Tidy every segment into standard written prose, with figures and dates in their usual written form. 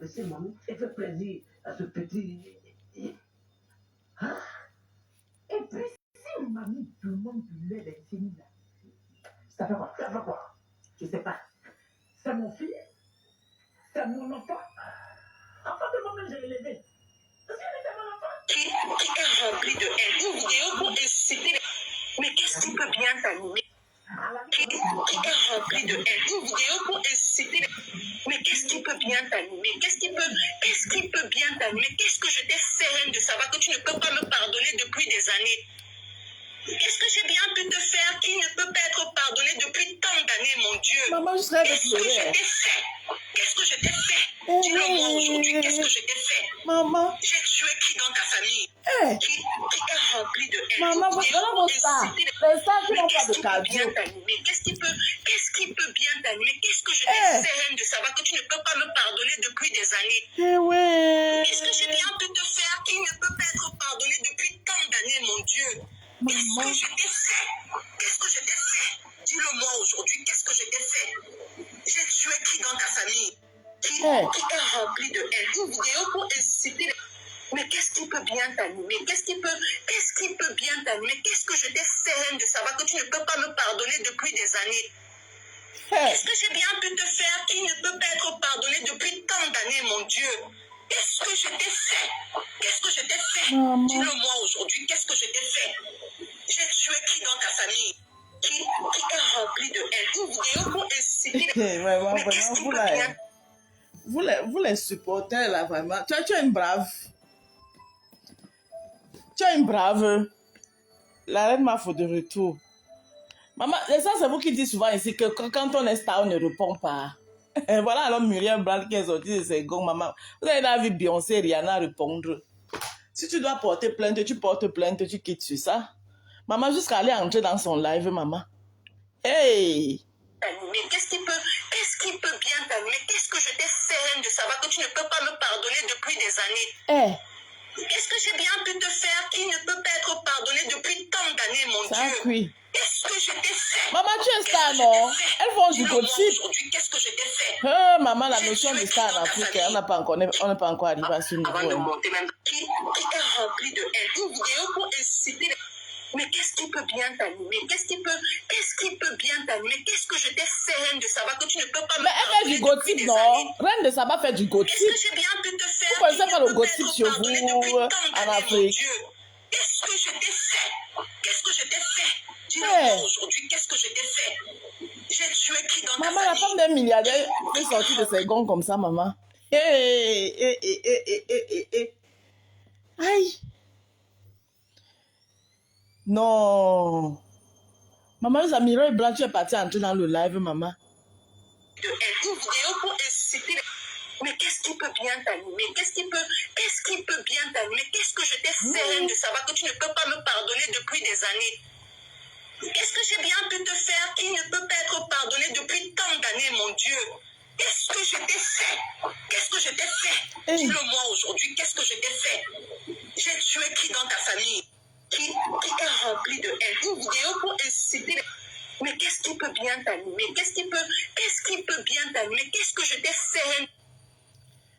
c'est mamie, elle fait plaisir à ce petit. Hein? Et puis, si mamie demande du lait d'infini, là, ça fait quoi? Ça fait quoi? Je sais pas. C'est mon fils, c'est mon enfant. Enfant de moi-même, j'ai élevé. Qui est rempli de haine. Une vidéo pour inciter. Mais qu'est-ce qui peut bien t'animer? Qui est rempli de haine. Une vidéo pour inciter. Mais qu'est-ce qui peut bien t'animer? Qu'est-ce qui peut bien t'animer? Qu'est-ce que je t'ai fait de savoir que tu ne peux pas me pardonner depuis des années? Qu'est-ce que j'ai bien pu te faire qui ne peut pas être pardonné depuis tant d'années, mon Dieu? Maman, je serais Qu'est-ce que je t'ai fait? Qu'est-ce que je t'ai fait? Dis-le-moi aujourd'hui, qu'est-ce que je t'ai fait? Maman. J'ai tué qui dans ta famille? Hey. Qui est rempli de haine? Maman, vous savez vos stars. Les stars qui n'ont pas de cadeau. Qu'est-ce qui peut bien t'animer? Qu'est-ce que je t'ai fait de savoir que tu ne peux pas me pardonner depuis des années? Eh ouais. Qu'est-ce que j'ai bien pu te faire qui ne peut pas être pardonné depuis tant d'années, mon Dieu? Qu'est-ce que je t'ai fait? Qu'est-ce que je t'ai fait? Dis-le-moi aujourd'hui, qu'est-ce que je t'ai fait? J'ai tué qui dans ta famille? Qui est rempli de haine? Une vidéo pour inciter. Mais qu'est-ce qui peut bien t'animer? Qu'est-ce qui peut bien t'animer? Qu'est-ce que je t'ai fait de savoir que tu ne peux pas me pardonner depuis des années? Qu'est-ce que j'ai bien pu te faire qui ne peut pas être pardonné depuis tant d'années, mon Dieu? Qu'est-ce que je t'ai fait? Qu'est-ce que je t'ai fait? Dis-le-moi aujourd'hui, qu'est-ce que je t'ai fait? J'ai tué qui dans ta famille? Qui est rempli de haine? Une vidéo pour inciter. Mais qu'est-ce qui vous les supportez là, vraiment. Tu es une brave. Tu es une brave. La reine m'a fait de retour. Maman, ça c'est vous qui dites souvent ici que quand on est star, on ne répond pas. Et voilà alors Muriel Brand qui est sortie de ses gongs, maman. Vous avez la vu Beyoncé, Rihanna répondre. Si tu dois porter plainte, tu portes plainte, tu quittes sur ça. Maman, jusqu'à aller entrer dans son live, maman. Hey! Mais qu'est-ce qui peut bien t'animer? Qu'est-ce que je t'ai fait de savoir que tu ne peux pas me pardonner depuis des années? Hey! Qu'est-ce que j'ai bien pu te faire qui ne peut pas être pardonné depuis tant d'années, mon Dieu? Oui. Qu'est-ce que je t'ai fait? Maman, tu es star, non? Elles font du gossip. Aujourd'hui, qu'est-ce que je t'ai fait? Maman, la notion de star en Afrique, on n'est pas encore arrivé à ce niveau. Avant de monter même, qui est rempli de haine. Une vidéo pour inciter. Mais qu'est-ce qui peut bien t'animer? Qu'est-ce qui peut bien t'animer? Qu'est-ce que je t'ai fait de savoir que tu ne peux pas me Mais elle fait du gossip, non? Reine de Saba fait du gossip. Qu'est-ce que j'ai bien pu te faire? Vous pensez pas le gossip chez vous en Afrique? Qu'est-ce que je t'ai fait? Qu'est-ce que je t'ai fait? Dis-le-moi aujourd'hui, qu'est-ce que je t'ai fait? J'ai tué qui dans ta famille? Maman, la femme d'un milliardaire est sortie de ses gonds comme ça, maman. Aïe. Non. Maman, les amis, Blanc, tu es partie entrer dans le live, maman. Une vidéo pour inciter. Mais qu'est-ce qui peut bien t'animer? Qu'est-ce qui peut bien t'animer? Qu'est-ce que je t'ai fait de savoir que tu ne peux pas me pardonner depuis des années? Qu'est-ce que j'ai bien pu te faire qui ne peut pas être pardonné depuis tant d'années, mon Dieu? Qu'est-ce que je t'ai fait? Qu'est-ce que je t'ai fait? Dis-le-moi aujourd'hui, qu'est-ce que je t'ai fait? J'ai tué qui dans ta famille? Qui est rempli de haine? Une vidéo pour inciter. Mais qu'est-ce qui peut bien t'animer? Qu'est-ce qui peut bien t'animer? Qu'est-ce que je t'ai fait?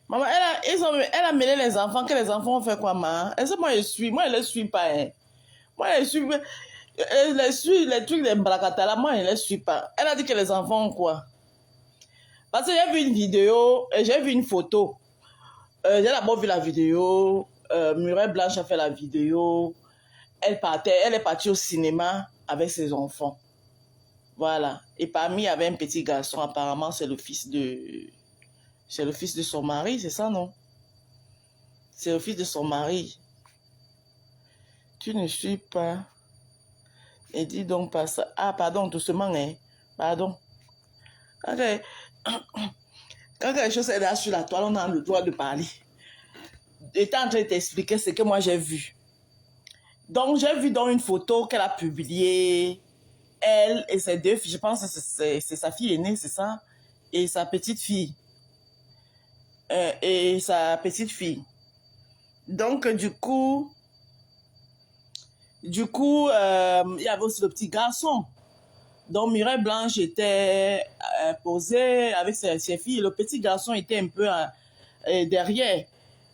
Maman, elle a mêlé les enfants, que les enfants ont fait quoi, maman? Moi, je ne les suis pas. Hein. Moi, je suis les trucs des bracatala, moi, je ne les suis pas. Elle a dit que les enfants ont quoi? Parce que j'ai vu une vidéo, j'ai vu une photo. J'ai d'abord vu la vidéo. Muriel Blanche a fait la vidéo. Elle est partie au cinéma avec ses enfants. Voilà. Et parmi, il y avait un petit garçon. Apparemment, c'est le fils de son mari, c'est ça, non? C'est le fils de son mari. Tu ne suis pas. Et dis donc pas ça. Ah, pardon, doucement, hein. Pardon. Quand quelque chose est là sur la toile, on a le droit de parler. J'étais en train de t'expliquer ce que moi j'ai vu. Donc, j'ai vu dans une photo qu'elle a publiée. Elle et ses deux filles, je pense que c'est sa fille aînée, c'est ça? Et sa petite fille. Donc, du coup, il y avait aussi le petit garçon. Donc, Mireille Blanche était posée avec ses filles. Le petit garçon était un peu derrière.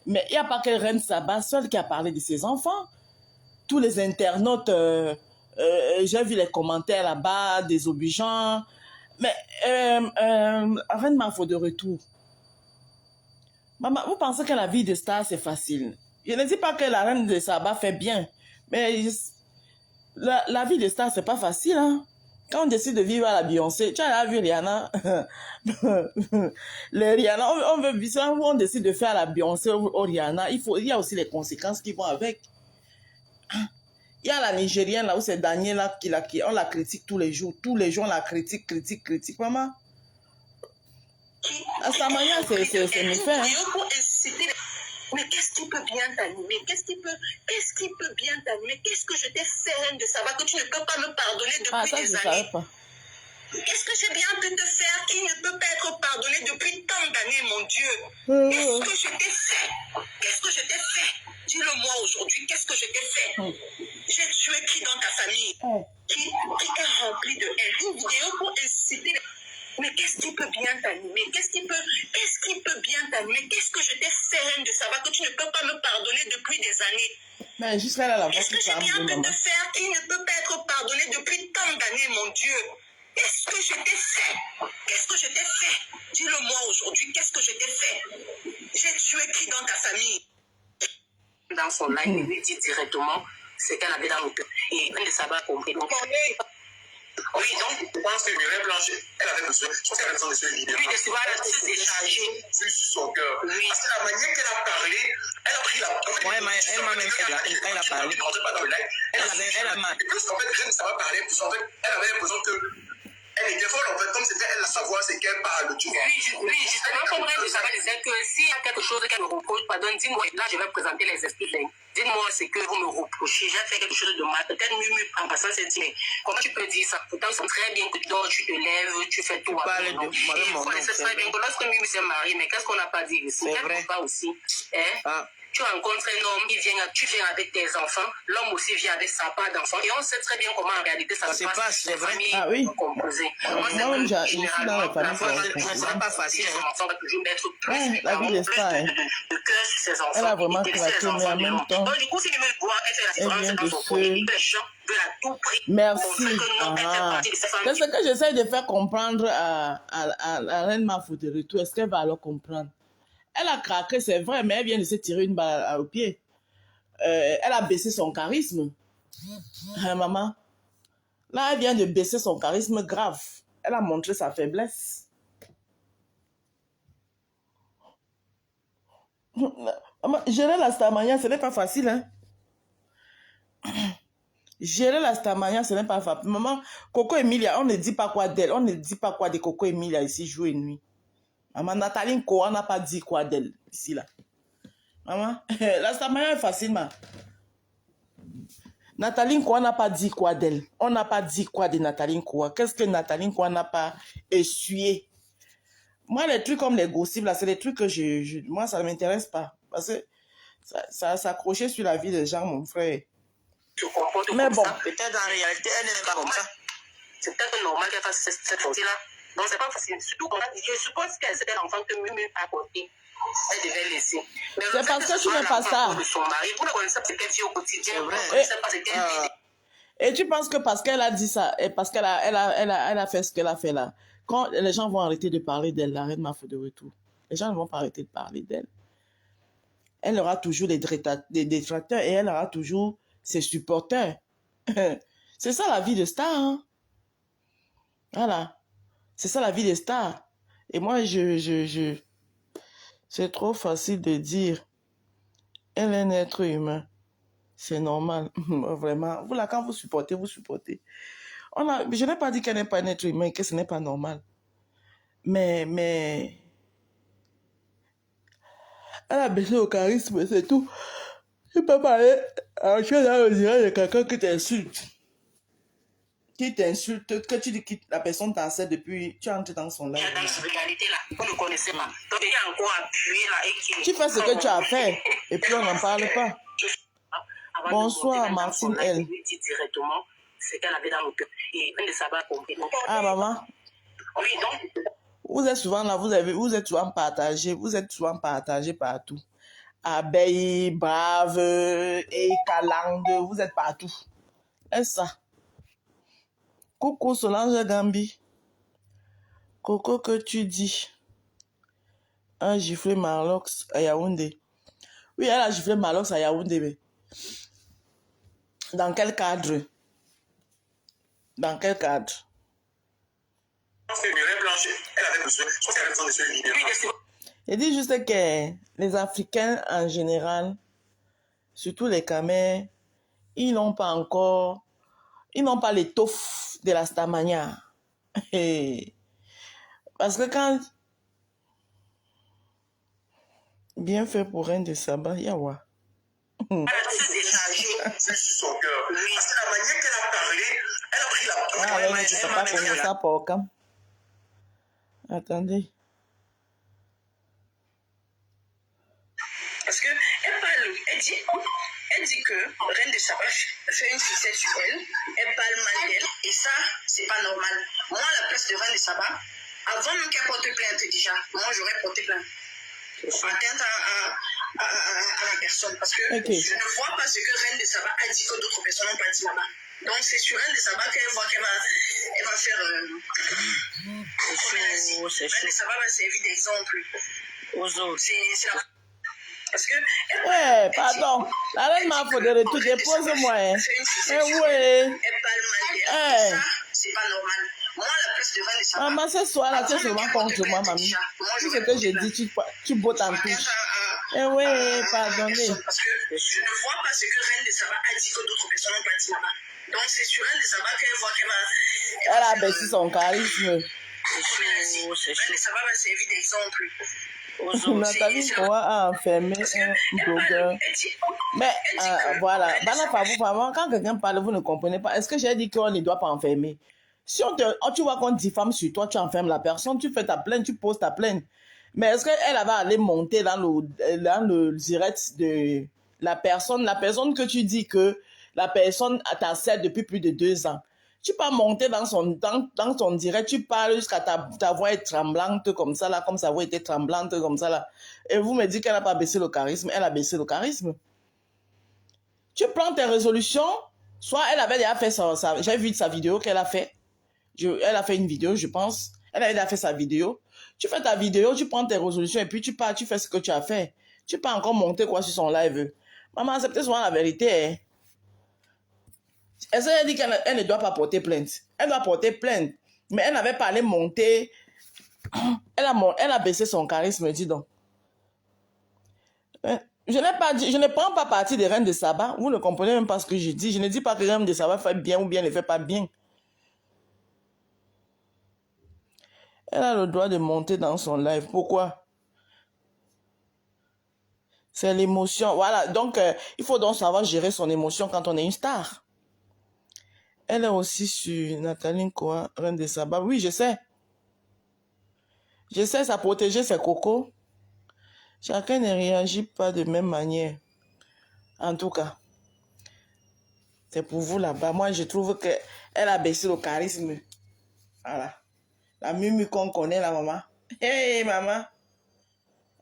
Mais il n'y a pas que Reine Saba seule qui a parlé de ses enfants. Tous les internautes, j'ai vu les commentaires là-bas, désobligeants. Mais Reine Mafo de retour. Maman, vous pensez que la vie de star, c'est facile? Je ne dis pas que la Reine de Saba fait bien, mais la vie de star, c'est pas facile, hein? Quand on décide de vivre à la Beyoncé, tu as vu Rihanna? Les Rihanna, on veut vivre, on décide de faire la Beyoncé au Rihanna, il y a aussi les conséquences qui vont avec. Il y a la Nigérienne là où c'est Daniela on la critique tous les jours, on la critique, maman. À sa manière, c'est mes faits, hein. Mais qu'est-ce qui peut bien t'animer? Qu'est-ce qui peut bien t'animer? Qu'est-ce que je t'ai fait, Reine de Saba, que tu ne peux pas me pardonner depuis des années? Qu'est-ce que j'ai bien pu te faire qui ne peut pas être pardonné depuis tant d'années, mon Dieu? Qu'est-ce que je t'ai fait? Qu'est-ce que je t'ai fait? Dis-le-moi aujourd'hui, qu'est-ce que je t'ai fait? J'ai tué qui dans ta famille? Qui t'a rempli de haine? Une vidéo pour inciter... Mais qu'est-ce qui peut bien t'animer? Qu'est-ce qui peut bien t'animer? Qu'est-ce que je t'ai fait, Reine de Saba, que tu ne peux pas me pardonner depuis des années? Mais juste là, la qu'est-ce que j'ai bien pu te faire qui ne peut pas être pardonné depuis tant d'années, mon Dieu? Qu'est-ce que je t'ai fait? Qu'est-ce que je t'ai fait? Dis-le-moi aujourd'hui, qu'est-ce que je t'ai fait? J'ai tué qui dans ta famille? Dans son live, il lui dit directement ce qu'elle avait dans le cœur. Et Reine de Saba a compris. Donc, oui, donc, je pense que Mireille Blanche, elle avait besoin, je pense qu'elle avait besoin de se libérer. Oui, de se voir se décharger. Sur son cœur. Oui. Parce que la manière qu'elle a parlé, elle a pris la. Oui, elle m'a même fait quand elle a parlé. Elle a mal. Et plus qu'en fait, Reine de Saba parlait, plus en fait, elle avait l'impression que. Elle était folle en fait, comme c'était elle la savoir, c'est qu'elle parle, tu vois. Oui, justement, comme Reine de Saba disait que s'il y a quelque chose qu'elle me reproche, pardon, dis-moi, là je vais présenter les excuses. Dites-moi ce que vous me reprochez, j'ai fait quelque chose de mal. Peut-être Mumu en passant s'est dit, mais comment tu peux dire ça? Pourtant, c'est très bien que tu dors, tu te lèves, tu fais tout. Et vous connaissez très bien que lorsque Mumu s'est mariée, mais qu'est-ce qu'on n'a pas dit ici? C'est vrai. Pas aussi. Hein? Tu rencontres un homme, tu viens avec tes enfants, l'homme aussi vient avec sa part d'enfants, et on sait très bien comment en réalité ça se passe. C'est vrai. Ah oui. Composées. Moi, je suis dans la famille. C'est pas facile. Son enfant va toujours mettre plus la vie est ça, hein. de cœur sur ses enfants. Elle a vraiment craqué, mais en même temps, donc, du coup, si tu me vois, elle fait la différence dans son foyer. Les gens veulent à tout prix. Merci. C'est ce que j'essaie de faire comprendre à la Reine Mafo de retour. Est-ce qu'elle va alors comprendre? Elle a craqué, c'est vrai, mais elle vient de se tirer une balle au pied. Elle a baissé son charisme. Maman, là, elle vient de baisser son charisme grave. Elle a montré sa faiblesse. Maman, gérer la Starmania, ce n'est pas facile, hein? Gérer la Starmania, ce n'est pas facile. Maman, Coco Emilia, on ne dit pas quoi d'elle. On ne dit pas quoi de Coco Emilia ici, jour et nuit. Maman, Nathalie Nko, on n'a pas dit quoi d'elle ici, là. Maman, la Starmania est facilement. Nathalie Nko, on n'a pas dit quoi d'elle. On n'a pas dit quoi de Nathalie Nko. Qu'est-ce que Nathalie Nko n'a pas essuyé? Moi, les trucs comme les gossips, là, c'est des trucs que moi, ça ne m'intéresse pas. Parce que ça s'accrochait sur la vie des gens, mon frère. Mais bon. Peut-être en réalité, elle n'est pas comme ça. C'est peut-être normal qu'elle fasse cette chose-là. Donc, c'est pas facile. Surtout quand je suppose qu'elle c'était l'enfant que Mumu a porté. Elle devait laisser. C'est parce que tu n'es pas ça. De son mari, vous ne connaissez pas ce qu'elle vit au quotidien. Vous ne connaissez pas ce qu'elle vit. Et tu penses que parce qu'elle a dit ça, et parce qu'elle a fait ce qu'elle a fait là, quand les gens vont arrêter de parler d'elle, la Reine Mafo de retour, les gens ne vont pas arrêter de parler d'elle. Elle aura toujours des détracteurs et elle aura toujours ses supporters. C'est ça la vie de star. Hein? Voilà. C'est ça la vie des stars. Et moi, c'est trop facile de dire, elle est un être humain. C'est normal. Vraiment. Vous là, quand vous supportez, vous supportez. Je n'ai pas dit qu'elle n'est pas un être humain, que ce n'est pas normal. Mais elle a baissé au charisme, c'est tout. Je ne peux pas parler à un chose là, on dirait de quelqu'un qui t'insulte. Qui t'insulte, que tu dis que la personne t'a depuis, tu entres dans son live. Il y a dans cette réalité-là, vous ne connaissez pas. Donc, il y a encore appuyé là et qui... Tu fais ce que tu as fait, et puis on n'en parle pas. Bonsoir, Martine L. Elle lui dit directement ce qu'elle avait dans le cœur. Et Reine de Saba a compris. Ah, maman? Oui, donc... Vous êtes souvent là, vous êtes souvent partagé partout. Abeille, Brave, et Calande, vous êtes partout. Et ça. Coucou Solange Gambi. Coco, que tu dis? Un giflé Marlox à Yaoundé. Oui, elle a giflé Marlox à Yaoundé, mais dans quel cadre? Dans quel cadre? Elle avait besoin, je pense qu'elle avait besoin de se libérer. Je dis juste que les Africains en général, surtout les Camers, ils n'ont pas l'étoffe de la Stamania. Parce que quand... Bien fait pour un de Saba, Yawa. Elle a tout déchargé. C'est sur son cœur. Oui, c'est la manière qu'elle a parlé. Elle a pris la parole. Ah, ouais, je ne sais pas comment ça pour quand. Attendez. Parce qu'elle parle, elle dit que Reine de Saba fait une sucette sur elle, elle parle mal d'elle, et ça, c'est pas normal. Moi, à la place de Reine de Saba, avant même qu'elle porte plainte déjà, moi, j'aurais porté plainte. Atteinte à la personne, parce que je ne vois pas ce que Reine de Saba a dit que d'autres personnes n'ont pas dit là-bas. Donc, c'est sur Reine de Saba qu'elle voit qu'elle va faire... Reine de Saba va servir d'exemple aux autres. C'est la... Parce que... Ouais, pardon. La reine m'a fait de retour. Dépose-moi. Elle parle mal d'elle. Ça, c'est pas normal. Moi, à la place de Reine de Saba... Maman, ce soir-là, tu es seulement contre moi, mamie. Tout ce que j'ai dit, tu bottes en touche. Eh oui, pardonnez. Parce que je ne vois pas ce que Reine de Saba a dit que d'autres personnes n'ont pas dit là-bas. Donc, c'est sur Reine de Saba qu'elle voit qu'elle va... Elle a baissé son charisme. Reine de Saba va servir d'exemple. Nathalie Koa a enfermé un blogueur. Mais voilà, quand quelqu'un parle, vous ne comprenez pas. Est-ce que j'ai dit qu'on ne doit pas enfermer? Si tu vois qu'on diffame sur toi, tu enfermes la personne, tu fais ta plainte, tu poses ta plainte. Mais est-ce qu'elle va aller monter dans le direct de la personne que tu dis que la personne t'assède depuis plus de 2 ans? Tu peux monter dans son direct, tu parles jusqu'à ta voix est tremblante comme ça, là, comme sa voix était tremblante comme ça, là. Et vous me dites qu'elle n'a pas baissé le charisme. Elle a baissé le charisme. Tu prends tes résolutions, soit elle avait déjà fait j'ai vu sa vidéo qu'elle a fait. Elle a fait une vidéo, je pense. Elle avait déjà fait sa vidéo. Tu fais ta vidéo, tu prends tes résolutions et puis tu pars, tu fais ce que tu as fait. Tu peux encore monter quoi sur son live. Maman, c'est peut-être souvent la vérité, hein. Elle dit qu'elle ne doit pas porter plainte. Elle doit porter plainte. Mais elle n'avait pas allé monter. Elle a baissé son charisme, dis donc. Je ne prends pas parti des Reines de Saba. Vous ne comprenez même pas ce que je dis. Je ne dis pas que Reine de Saba fait bien ou bien ne fait pas bien. Elle a le droit de monter dans son live. Pourquoi? C'est l'émotion. Voilà. Donc, il faut donc savoir gérer son émotion quand on est une star. Elle est aussi sur Nathalie Koa, Reine de Saba. Oui, je sais. Je sais, ça protéger ses cocos. Chacun ne réagit pas de même manière. En tout cas, c'est pour vous là-bas. Moi, je trouve qu'elle a baissé le charisme. Voilà. La Mumu qu'on connaît, la maman. Hey, maman.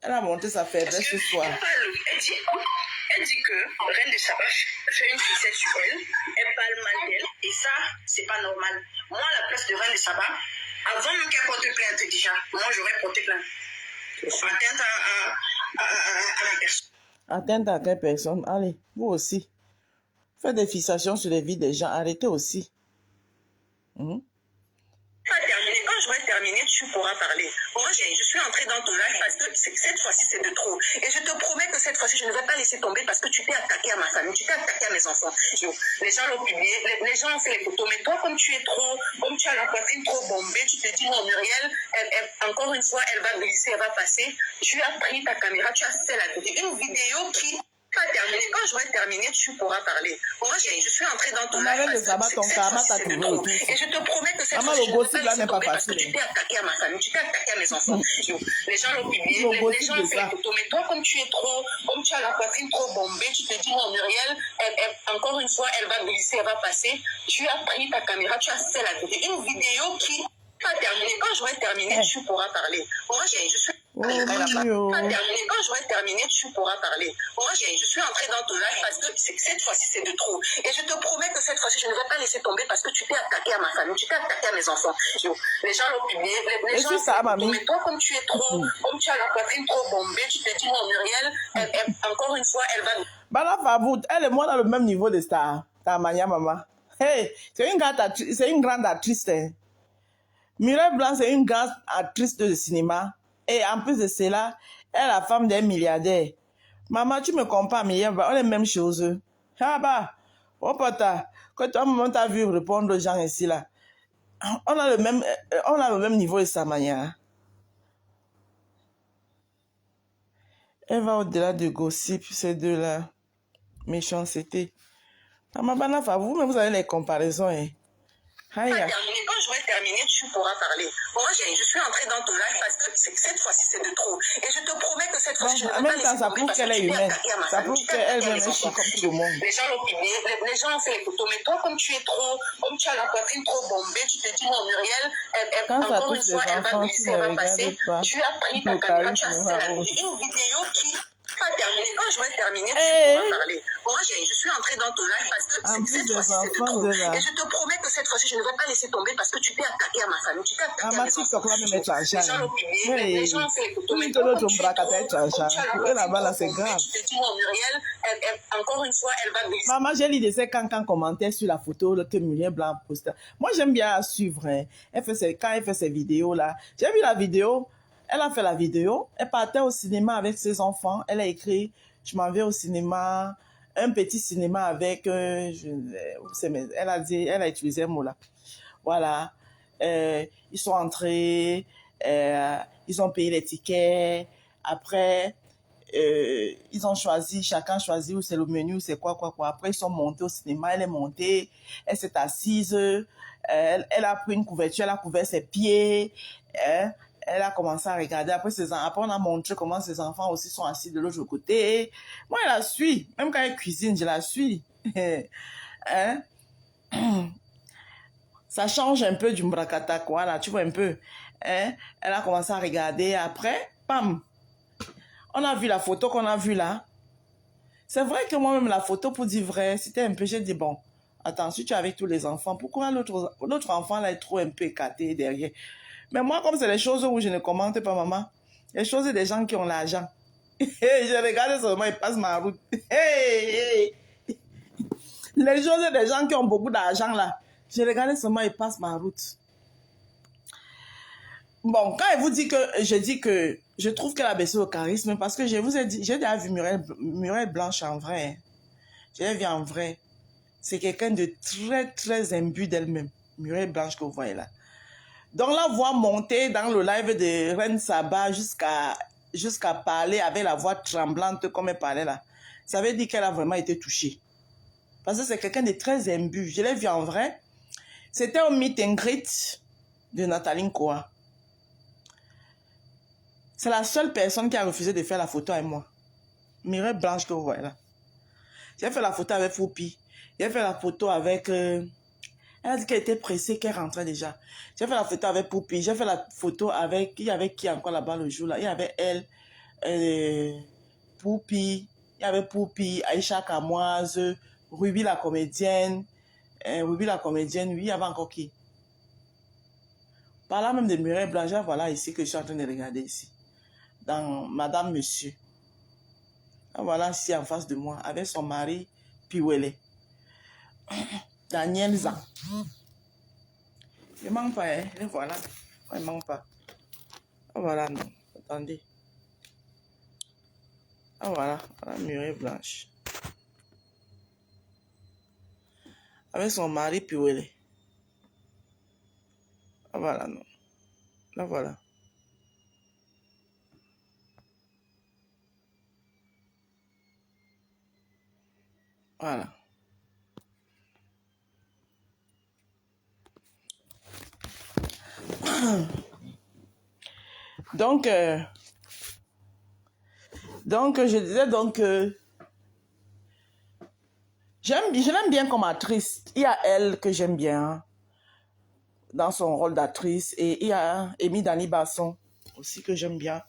Elle a monté sa faiblesse ce soir. Elle dit que Reine de Saba fait une sucette sur elle, elle parle mal d'elle, et ça, c'est pas normal. Moi, à la place de Reine de Saba, avant même qu'elle porte plainte déjà, moi, j'aurais porté plainte. Atteinte à la personne. Atteinte à quelle personne? Allez, vous aussi. Faites des fixations sur les vies des gens. Arrêtez aussi. Quand j'aurai terminé, tu pourras parler. Moi, je suis entrée dans ton live parce que cette fois-ci, c'est de trop. Et je te promets que cette fois-ci, je ne vais pas laisser tomber parce que tu t'es attaqué à ma famille, tu t'es attaqué à mes enfants. Les gens l'ont publié, les gens ont fait les photos. Mais toi, comme tu as la poitrine trop bombée, tu te dis, non, Muriel, encore une fois, elle va glisser, elle va passer. Tu as pris ta caméra, tu as fait la vidéo. Une vidéo qui... Pas terminé. Quand j'aurai terminé, tu pourras parler. Moi, je suis entrée dans ton live. Et je te promets que cette fois-ci, je ne vais pas laisser tomber parce que tu t'es attaqué à ma famille, tu t'es attaqué à mes enfants. Les gens l'ont publié, les gens ont fait les photos. Mais toi, comme tu as la poitrine trop bombée, tu te dis, non, Muriel, encore une fois, elle va glisser, elle va passer. Tu as pris ta caméra, tu as fait la vidéo. Une vidéo qui... Pas terminé. Quand j'aurai terminé, tu pourras parler. Moi, je suis... Oh, Pas oui, oh. terminé. Quand j'aurai terminé, tu pourras parler. Moi, je suis entrée dans ton live parce que cette fois-ci, c'est de trop. Et je te promets que cette fois-ci, je ne vais pas laisser tomber parce que tu t'es attaqué à ma famille, tu t'es attaqué à mes enfants. Les gens l'ont publié. Les gens ça, mamie. mais toi, comme tu es trop, comme tu as la poitrine trop bombée, tu te dis, non, Muriel, encore une fois, elle va... Bala Favout, elle et moi dans le même niveau de star. Ta mania, maman. Hey, c'est une grande actrice. Hein. Mireille Blanc, c'est une grande actrice de cinéma. Et en plus de cela, elle est la femme d'un milliardaire. Maman, tu me compares, Mireille Blanc, on est la même chose. Ah bah, oh pota, quand toi, maman, t'as vu répondre aux gens ici, là. On a le même niveau de sa manière. Elle va au-delà de gossip, ces deux-là. Méchanceté. Maman, Bana Favou, mais vous avez les comparaisons, hein. Pas terminé. Quand j'aurai terminé, tu pourras parler. Moi, je suis entrée dans ton live parce que cette fois-ci, c'est de trop. Et je te promets que cette fois-ci, je ne vais pas laisser tomber parce que tu t'es attaqué à ma famille. Tu t'es attaqué à mes enfants. Les gens l'ont publié, les gens ont fait les photos. Mais toi, comme tu es trop, comme tu as la poitrine trop bombée, tu te dis, non, Muriel, encore une fois, elle va glisser, elle va passer. Tu as pris ta caméra, tu as fait une vidéo qui... Pas terminé. Quand j'aurai terminé, tu pourras parler. Moi, je suis entrée dans ton live parce que cette fois-ci, c'est de trop. Et je te promets que cette fois-ci, je ne vais pas laisser tomber parce que tu t'es attaqué à ma famille, tu t'es attaqué à mes enfants. Les gens l'ont publié, les gens ont fait les photos. Mais toi, comme tu es trop, comme tu as la poitrine trop bombée, tu te dis, non, Muriel, encore une fois, elle va glisser. Maman, j'ai lu des cancans commentaires sur la photo que Muriel Blanc poste. Moi, j'aime bien la suivre. Hein. Quand elle fait ses vidéos, là. J'ai vu la vidéo. Elle a fait la vidéo, elle partait au cinéma avec ses enfants, elle a écrit « Je m'en vais au cinéma », un petit cinéma avec, elle a utilisé un mot là. Voilà, ils sont entrés, ils ont payé les tickets, après, ils ont choisi, chacun choisi où c'est le menu, c'est quoi. Après, ils sont montés au cinéma, elle est montée, elle s'est assise, elle a pris une couverture, elle a couvert ses pieds, elle a commencé à regarder. Après, on a montré comment ses enfants aussi sont assis de l'autre côté. Moi, je la suis. Même quand elle cuisine, je la suis. Hein? Ça change un peu du mbrakata, quoi, là. Tu vois un peu. Hein? Elle a commencé à regarder. Après, pam. On a vu la photo qu'on a vue là. C'est vrai que moi-même, la photo, pour dire vrai, c'était un peu... J'ai dit, bon, attends, si tu es avec tous les enfants, pourquoi l'autre enfant, là, est trop un peu écarté derrière? Mais moi, comme c'est les choses où je ne commente pas, maman, les choses des gens qui ont l'argent. Je regarde seulement, ils passent ma route. Les choses des gens qui ont beaucoup d'argent, là, je regarde seulement, ils passent ma route. Bon, quand elle vous dit que, je dis que je trouve qu'elle a baissé au charisme, parce que je vous ai dit, j'ai déjà vu Muriel Blanche en vrai. Je l'ai vu en vrai. C'est quelqu'un de très, très imbu d'elle-même. Muriel Blanche que vous voyez là. Donc la voix montée dans le live de Reine Saba jusqu'à parler avec la voix tremblante comme elle parlait là. Ça veut dire qu'elle a vraiment été touchée. Parce que c'est quelqu'un de très imbu. Je l'ai vu en vrai. C'était au meet and greet de Nathalie Nkoa. C'est la seule personne qui a refusé de faire la photo avec moi. Mireille Blanche que vous voyez là. J'ai fait la photo avec Foupi. J'ai fait la photo avec... Elle a dit qu'elle était pressée, qu'elle rentrait déjà. J'ai fait la photo avec Poupi. J'ai fait la photo avec... Il y avait qui encore là-bas le jour là? Il y avait elle, Poupi. Il y avait Poupi, Aïcha Kamoise, Ruby la comédienne. Oui, il y avait encore qui? Par là même de Mireille Blanche, voilà ici que je suis en train de regarder ici. Dans Madame Monsieur. Voilà ici en face de moi, avec son mari, Piwele. Daniel Zan. Il ne manque pas, hein. Et voilà. Il ne manque pas. Ah voilà, non. Attendez. Ah voilà. Voilà, Muriel Blanche. Avec son mari, Piwele. Ah voilà, non. Là, voilà. Voilà. Donc, je disais je l'aime bien comme actrice. Il y a elle que j'aime bien. dans son rôle d'actrice. Et il y a Amy Dani Basson aussi que j'aime bien.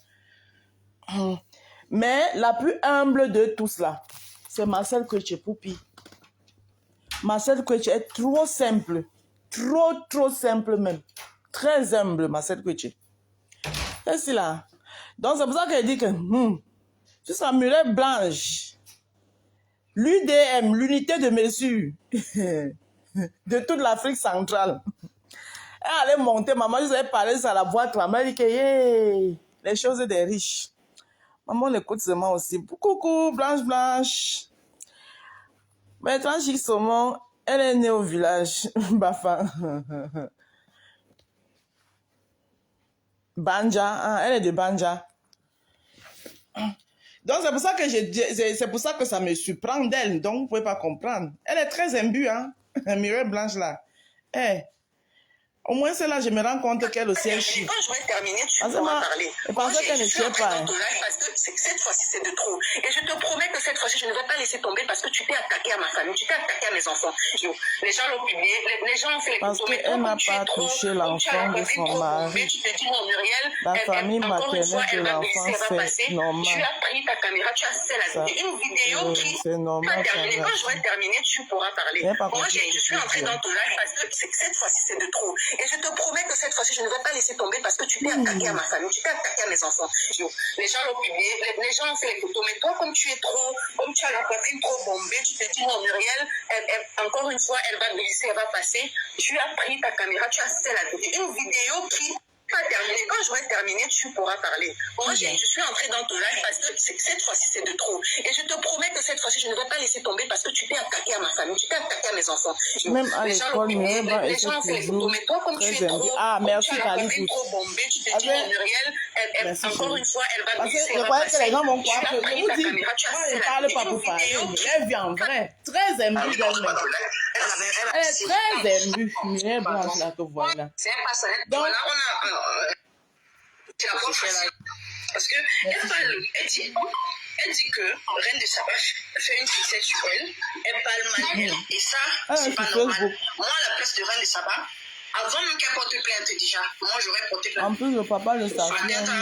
Mais la plus humble de tous là, c'est Marcel Kouetche-Poupi. Marcel Kouetche est trop simple. Trop simple même. Très humble, Marcel Kouetche. Qu'est-ce qu'il a? Donc c'est pour ça qu'elle dit que c'est sa mulette blanche. L'UDM, l'unité de mesure de toute l'Afrique centrale. Elle allait monter, maman, je savais parler ça à la boîte, maman, elle dit que les choses des riches. Maman l'écoute seulement aussi. Coucou, Blanche. Mais Tranchic Saumon, elle est née au village. Bafa. Banja, hein, elle est de Banja. Donc c'est pour ça que c'est pour ça que ça me surprend d'elle. Donc vous pouvez pas comprendre. Elle est très imbue, hein. Mireille Blanche là. Au moins c'est là je me rends compte qu'elle aussi est chic. Quand je vais terminer, tu pourras parler. Je pensais qu'elle ne tuait pas. Parce que cette fois-ci c'est de trop. Et je te promets que cette fois-ci je ne vais pas laisser tomber parce que tu t'es attaqué à ma famille, tu t'es attaqué à mes enfants. Les gens l'ont publié, les gens ont fait les parce photos. Parce qu'elle n'a pas touché l'enfant de son mari. Tu te dis non Muriel, la famille maternelle de l'enfant c'est normal. Tu as pris ta caméra, tu as fait une vidéo qui c'est normal. Quand je vais terminer, tu pourras parler. Moi je suis entrée dans ton live parce que cette fois-ci c'est de trop. Et je te promets que cette fois-ci, je ne vais pas laisser tomber parce que tu t'es attaqué à ma famille, tu t'es attaqué à mes enfants. Les gens l'ont publié, les gens ont fait les photos, mais toi, comme tu es trop, comme tu as la poitrine trop bombée, tu te dis, non, Muriel, encore une fois, elle va glisser, elle va passer. Tu as pris ta caméra, tu as fait une vidéo qui pas terminé. Quand je vais terminer, tu pourras parler. Moi, je suis entrée dans ton live parce que cette fois-ci, c'est de trop. Et je te promets que cette fois-ci, je ne vais pas laisser tomber parce que tu t'es attaqué à ma famille, tu t'es attaqué à mes enfants. Même à l'école, les gens ont fait les photos, mais toi, comme tu es trop, merci, tu as la poitrine trop bombée, tu te dis, non, Muriel, encore une fois, elle va glisser. Je croyais que les gens vont croire que je vous dis, moi, je ne parle pas pour parler. Elle vient en vrai, très imbue d'elle-même. Elle est très imbue. Mireille Blanche, là, que voilà. Donc, c'est la fois facile. Parce que elle dit que Reine de Saba fait une fixette sur elle, elle parle mal d'elle. Et ça, c'est pas normal. Moi, à la place de Reine de Saba, avant même qu'elle porte plainte déjà, moi j'aurais porté plainte. En plus, le papa le savait. À la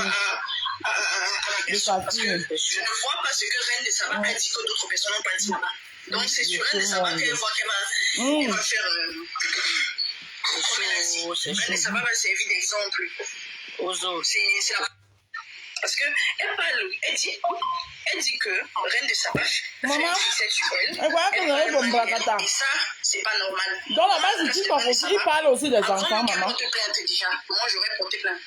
personne. Parce que je ne vois pas ce que Reine de Saba a dit que d'autres personnes n'ont pas dit là-bas. Donc c'est sur Reine de Saba qu'elle voit qu'elle va faire. Reine de Saba va servir d'exemple aux autres. C'est la. Parce que elle dit que Reine de Saba fait une fixette sur elle. Et ça, c'est pas normal. Donc la base, il parle aussi des enfants, maman. Porte plainte déjà. Moi, j'aurais porté plainte.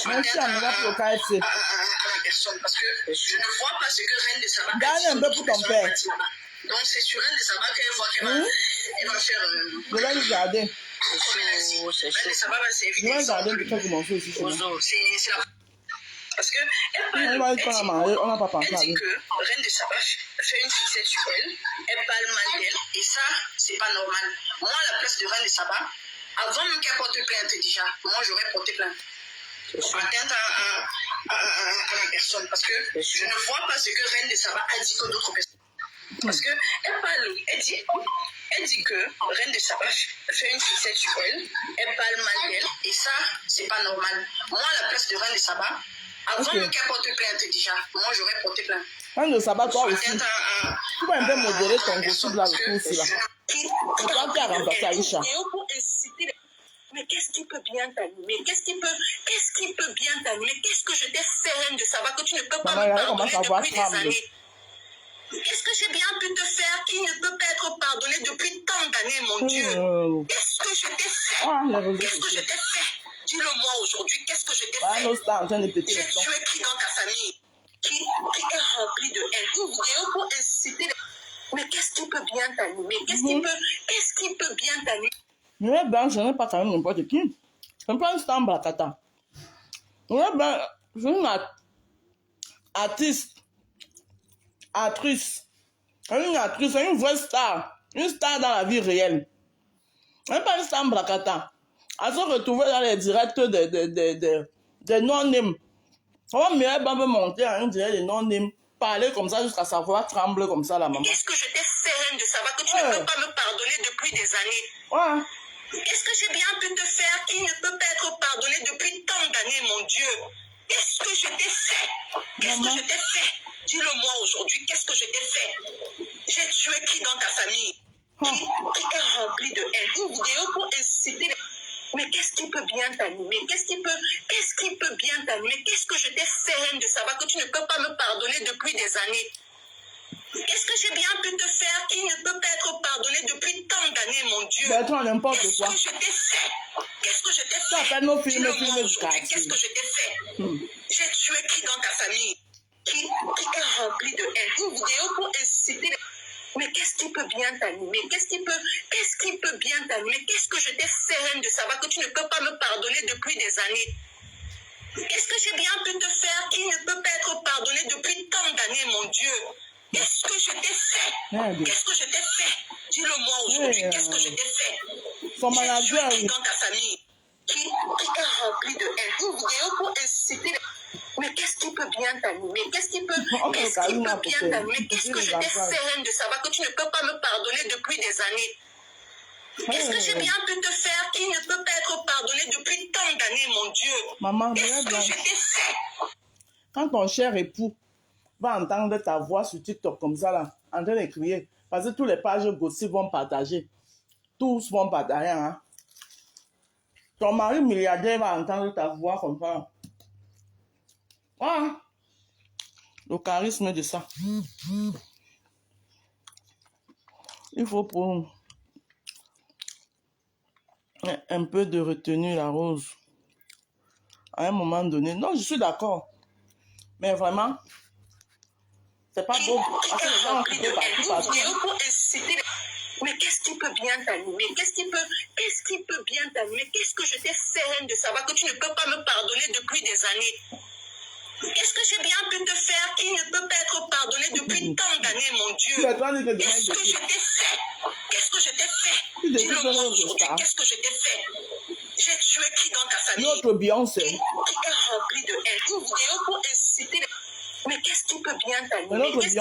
Merci à la personne parce que je ne vois pas ce que Reine de Saba gagne un peu pour ton père. Donc c'est sur Reine de Saba qu'elle voit qu'elle va faire. Je vais le garder. Reine de Saba va servir. Je vais garder le truc pour mon fils aussi. C'est la. Parce que elle dit que Reine de Saba fait une fixette sur elle, elle parle mal d'elle, et ça, c'est pas normal. Moi, à la place de Reine de Saba, avant même qu'elle porte plainte déjà, moi, j'aurais porté plainte. Atteinte à la personne, parce que je ne vois pas ce que Reine de Saba a dit que d'autres personnes. Parce que elle dit que Reine de Saba fait une fixette sur elle, elle parle mal d'elle, et ça, c'est pas normal. Moi, à la place de Reine de Saba, avant même qu'elle porte plainte déjà, moi j'aurais porté plainte. Reine de Saba, toi aussi. Tu vas un peu modérer ton gossip là, le coup aussi là. C'est toi qui as remplacé Aïcha. Mais qu'est-ce qui peut bien t'animer? Qu'est-ce qui peut bien t'animer? Qu'est-ce que je t'ai fait, Reine de Saba, que tu ne peux pas me pardonner depuis des années? Qu'est-ce que j'ai bien pu te faire qui ne peut pas être pardonné depuis tant d'années, mon Dieu? Qu'est-ce que je t'ai fait? Qu'est-ce que je t'ai fait? Dis-le-moi aujourd'hui, qu'est-ce que je t'ai fait? Tu es qui dans ta famille qui est rempli de haine? Une vidéo pour inciter. Mais qu'est-ce qui peut bien t'animer? Qu'est-ce qui peut bien t'animer? Mireille Blanche, je n'ai pas quand même n'importe qui. Je ne prends pas un Blakata. Mireille Blanche, c'est une artiste, actrice, une vraie star, une star dans la vie réelle. Je n'ai pas une star Blakata. À se retrouver dans les directs de non-name. Comment Mireille Blanche peut monter à un direct de non-name, parler comme ça jusqu'à sa voix tremble comme ça, la maman. Qu'est-ce que je t'ai fait, Reine de Saba, que tu ne peux pas me pardonner depuis des années? Ouais. Qu'est-ce que j'ai bien pu te faire qui ne peut pas être pardonné depuis tant d'années, mon Dieu? Qu'est-ce que je t'ai fait? Qu'est-ce que je t'ai fait? Dis-le-moi aujourd'hui, qu'est-ce que je t'ai fait? J'ai tué qui dans ta famille? Qui est rempli de haine? Une vidéo pour inciter. Mais qu'est-ce qui peut bien t'animer? Qu'est-ce qui peut bien t'animer? Qu'est-ce que je t'ai fait de savoir que tu ne peux pas me pardonner depuis des années? Qu'est-ce que j'ai bien pu te faire qui ne peut pas être pardonné depuis tant d'années, mon Dieu? Bertrand, n'importe Qu'est-ce quoi. que je t'ai fait? Qu'est-ce que je t'ai Ça fait? appelle nos films Dis-le-moi du aujourd'hui, quartier. qu'est-ce que je t'ai fait? J'ai tué qui dans ta famille? Qui est rempli de haine? Une vidéo pour inciter. Mais qu'est-ce qui peut bien t'animer? Qu'est-ce qui peut bien t'animer? Qu'est-ce que je t'ai fait de savoir que tu ne peux pas me pardonner depuis des années? Qu'est-ce que j'ai bien pu te faire qui ne peut pas être pardonné depuis tant d'années, mon Dieu? Qu'est-ce que je t'ai fait? Merde. Qu'est-ce que je t'ai fait? Dis-le-moi aujourd'hui, qu'est-ce que je t'ai fait? Son J'ai manager, tué qui oui. dans ta famille? Qui est rempli de haine? Une vidéo pour inciter. Mais qu'est-ce qui peut bien t'animer? Qu'est-ce qui peut bien t'animer? Qu'est-ce que je t'ai fait de savoir que tu ne peux pas me pardonner depuis des années? Qu'est-ce que j'ai bien pu te faire qui ne peut pas être pardonné depuis tant d'années, mon Dieu? Maman, Qu'est-ce que regarde je là. t'ai fait? Quand ton cher époux va entendre ta voix sur TikTok comme ça, là, en train de crier, parce que tous les pages gossip vont partager. Tous vont partager, hein. Ton mari milliardaire va entendre ta voix comme ça. Ah, le charisme de ça. Il faut pour un peu de retenue, la rose. À un moment donné. Non, je suis d'accord. Mais vraiment, c'est pas beau. Parce que les gens ont coupé partout. Mais qu'est-ce qui peut bien t'animer? Qu'est-ce qui peut bien t'animer? Qu'est-ce que je t'ai fait de savoir que tu ne peux pas me pardonner depuis des années? Qu'est-ce que j'ai bien pu te faire qui ne peut pas être pardonné depuis tant d'années, mon Dieu? Qu'est-ce que je t'ai fait? Qu'est-ce que je t'ai fait? Dis-le-moi aujourd'hui, qu'est-ce que je t'ai fait? J'ai tué qui dans ta famille? Notre Beyoncé. Qui est rempli de haine? Une vidéo pour inciter. Mais qu'est-ce qui peut bien t'animer? Qu'est-ce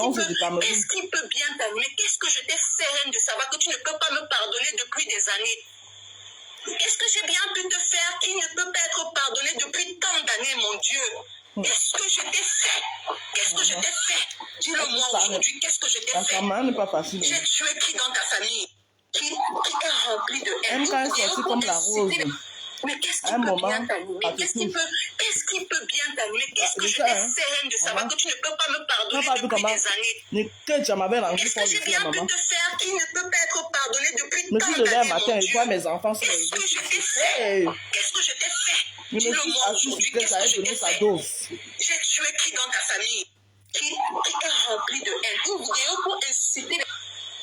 qui peut bien t'animer? Qu'est-ce que je t'ai fait de savoir que tu ne peux pas me pardonner depuis des années? Qu'est-ce que j'ai bien pu te faire qui ne peut pas être pardonné depuis tant d'années, mon Dieu? Qu'est-ce que je t'ai fait? Qu'est-ce que je t'ai fait? Dis-le-moi aujourd'hui, qu'est-ce que je t'ai fait? n'est pas facile. J'ai tué qui dans ta famille? Qui est rempli de haine? Même quand elle est sortie comme la rose. Mais qu'est-ce qui peut bien t'animer? Qu'est-ce qui peut bien t'animer? Qu'est-ce que je t'ai fait de savoir que tu ne peux pas me pardonner depuis des années? Qu'est-ce que j'ai bien pu te faire qui ne peut pas être pardonné depuis tant d'années, mon Dieu? Mes enfants sur Qu'est-ce que je t'ai fait? Qu'est-ce que je t'ai fait? Dis-le-moi aujourd'hui, qu'est-ce que je t'ai fait? J'ai tué qui dans ta famille? Qui est rempli de haine? Une vidéo pour inciter.